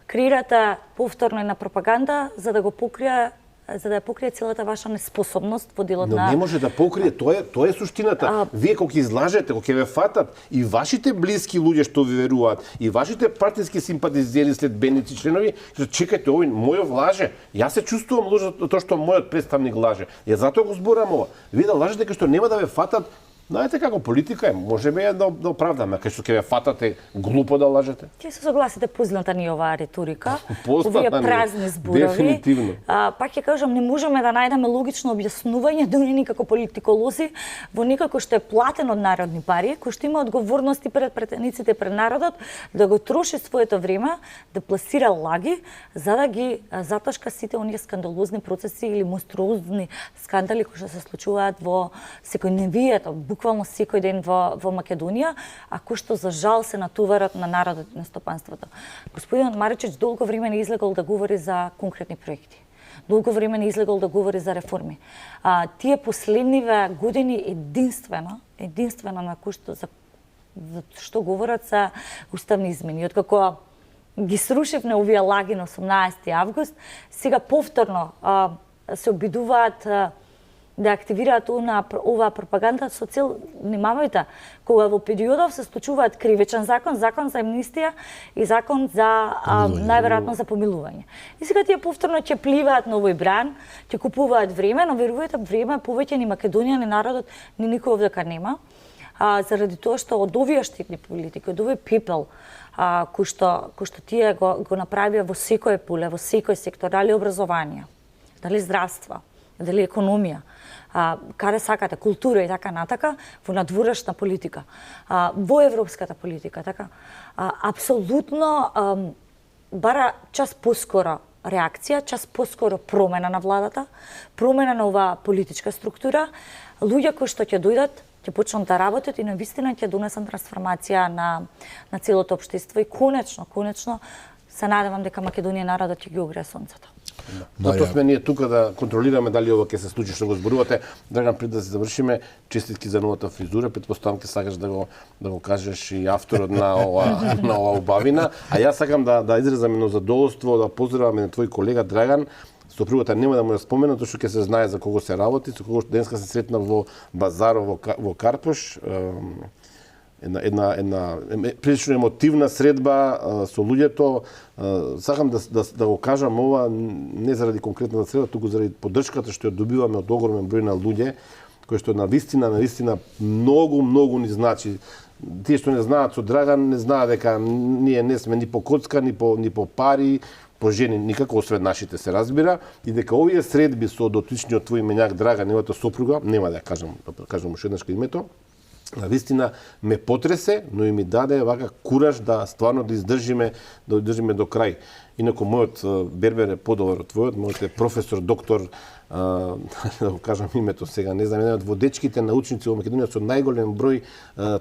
креирате повторно една пропаганда за да ја покрие целата ваша неспособност во делот на... Но не може да покрие, тоа е суштината. Вие кога ќе излажете, кога ќе ве фатат, и вашите блиски луѓе што ви веруваат, и вашите партиски симпатизери, следбеници, членови, чекајте, овој мојов лаже. Јас се чувствувам лужа тоа што мојот представник лаже. Ја затоа го зборам ова. Вие да лажете кај што нема да ве фатат, знаете како политика е, може би да оправдаме, кај што ќе ве фатате, глупо да лажете. Ќе се согласите, позната ни оваа риторика, Позната овие ни, празни зборови. дефинитивно. Пак ќе кажам, не можеме да најдеме логично објаснување, дури ни како политиколози, во некако што е платен од народни пари, кој што има одговорности пред претениците, пред народот, да го троши своето време, да пласира лаги, за да ги затошка сите оние скандалозни процеси или монструозни скандали кои што се случуваат во секојдневието, буквално секој ден во Македонија, а кои што за жал се натоварат на народот и на стопанството. Господин Маричич долго време не излегол да говори за конкретни проекти. Долго време не излегол да говори за реформи. Тие последниве години единствено на кои што говорат за уставни измени. Откако ги срушивме овие лаги на 18 август, сега повторно се обидуваат да активираат оваа пропаганда со цел, внимавајте, кога во периодов се случуваат кривичен закон, закон за амнистија и закон за најверојатно за помилување. И сега тие повторно ќе пливаат на овој бран, ќе купуваат време, но верувајте, време повеќе ни Македонија, ни народот, ни никој овдека нема. Заради тоа што од овие штетни политики, од овој пепел кој што тие го направија во секој поле, во секој сектор, дали образование, дали здравство, дали економија, каде сакате, култура и така натака, во надворешна политика, во европската политика, така, апсолутно бара час поскоро реакција, час поскоро промена на владата, промена на оваа политичка структура, луѓе кои што ќе дојдат, ќе почнат да работат и навистина ќе донесат трансформација на целото општество и конечно се надевам дека Македонија народот ќе ги огрее сонцето. Затоа сме ние тука да контролираме дали ова ќе се случи што го зборувате. Драган, пред да се завршиме, честитки за новата фризура. Претпоставам ќе сакаш да го кажеш и авторот на ова убавина. А јас сакам да изразам едно задоволство, да поздравам на твој колега Драган. Сопругата нема да му ја спомена, тоа што ќе се знае за кого се работи, со кого денеска се сретна во базарот во Карпош. Една прилично емотивна средба со луѓето. Сакам да го кажам ова не заради конкретната средба, туку заради поддршката што ја добиваме од огромен број на луѓе, кои што навистина многу ни значи. Тие што не знаат со Драган, не знаат дека ние не сме ни по коцка, ни по пари, по жени, никако освен нашите се разбира, и дека овие средби со дотичниот твој именјак Драган, неговата сопруга, нема да ја кажам уште еднаш името, навистина ме потресе, но и ми даде вака кураж да стварно да издржиме до крај. Инаку мојот бербер е подобар од твојот, мојот е професор, доктор, да го кажам името сега, не знам, еден од водечките научници во Македонија со најголем број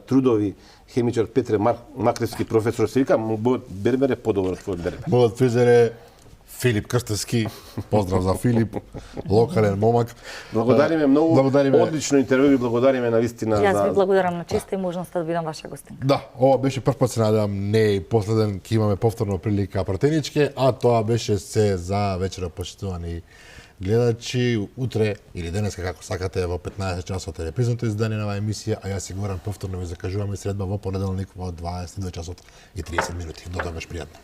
трудови, хемичар Петре Макревски професор, се вика, мојот бербер е подобар од твојот бербер. Мојот фризер е Филип Крстевски, поздрав за Филип, локален момак. Благодариме многу, одлично интервју, ви благодариме навистина за... Јас ви благодарам на честа и можноста да бидам ваша гостинка. Да, ова беше прв пат, се надевам, не и последен, ќе имаме повторно прилика пратеничке, а тоа беше се за вечера, почитувани гледачи. Утре или денеска, како сакате, во 15 часот е репризното издание на оваа емисија, а јас и Горан повторно ви закажуваме средба во понеделник во 22 часот и 30 минути. До тогаш пријатно.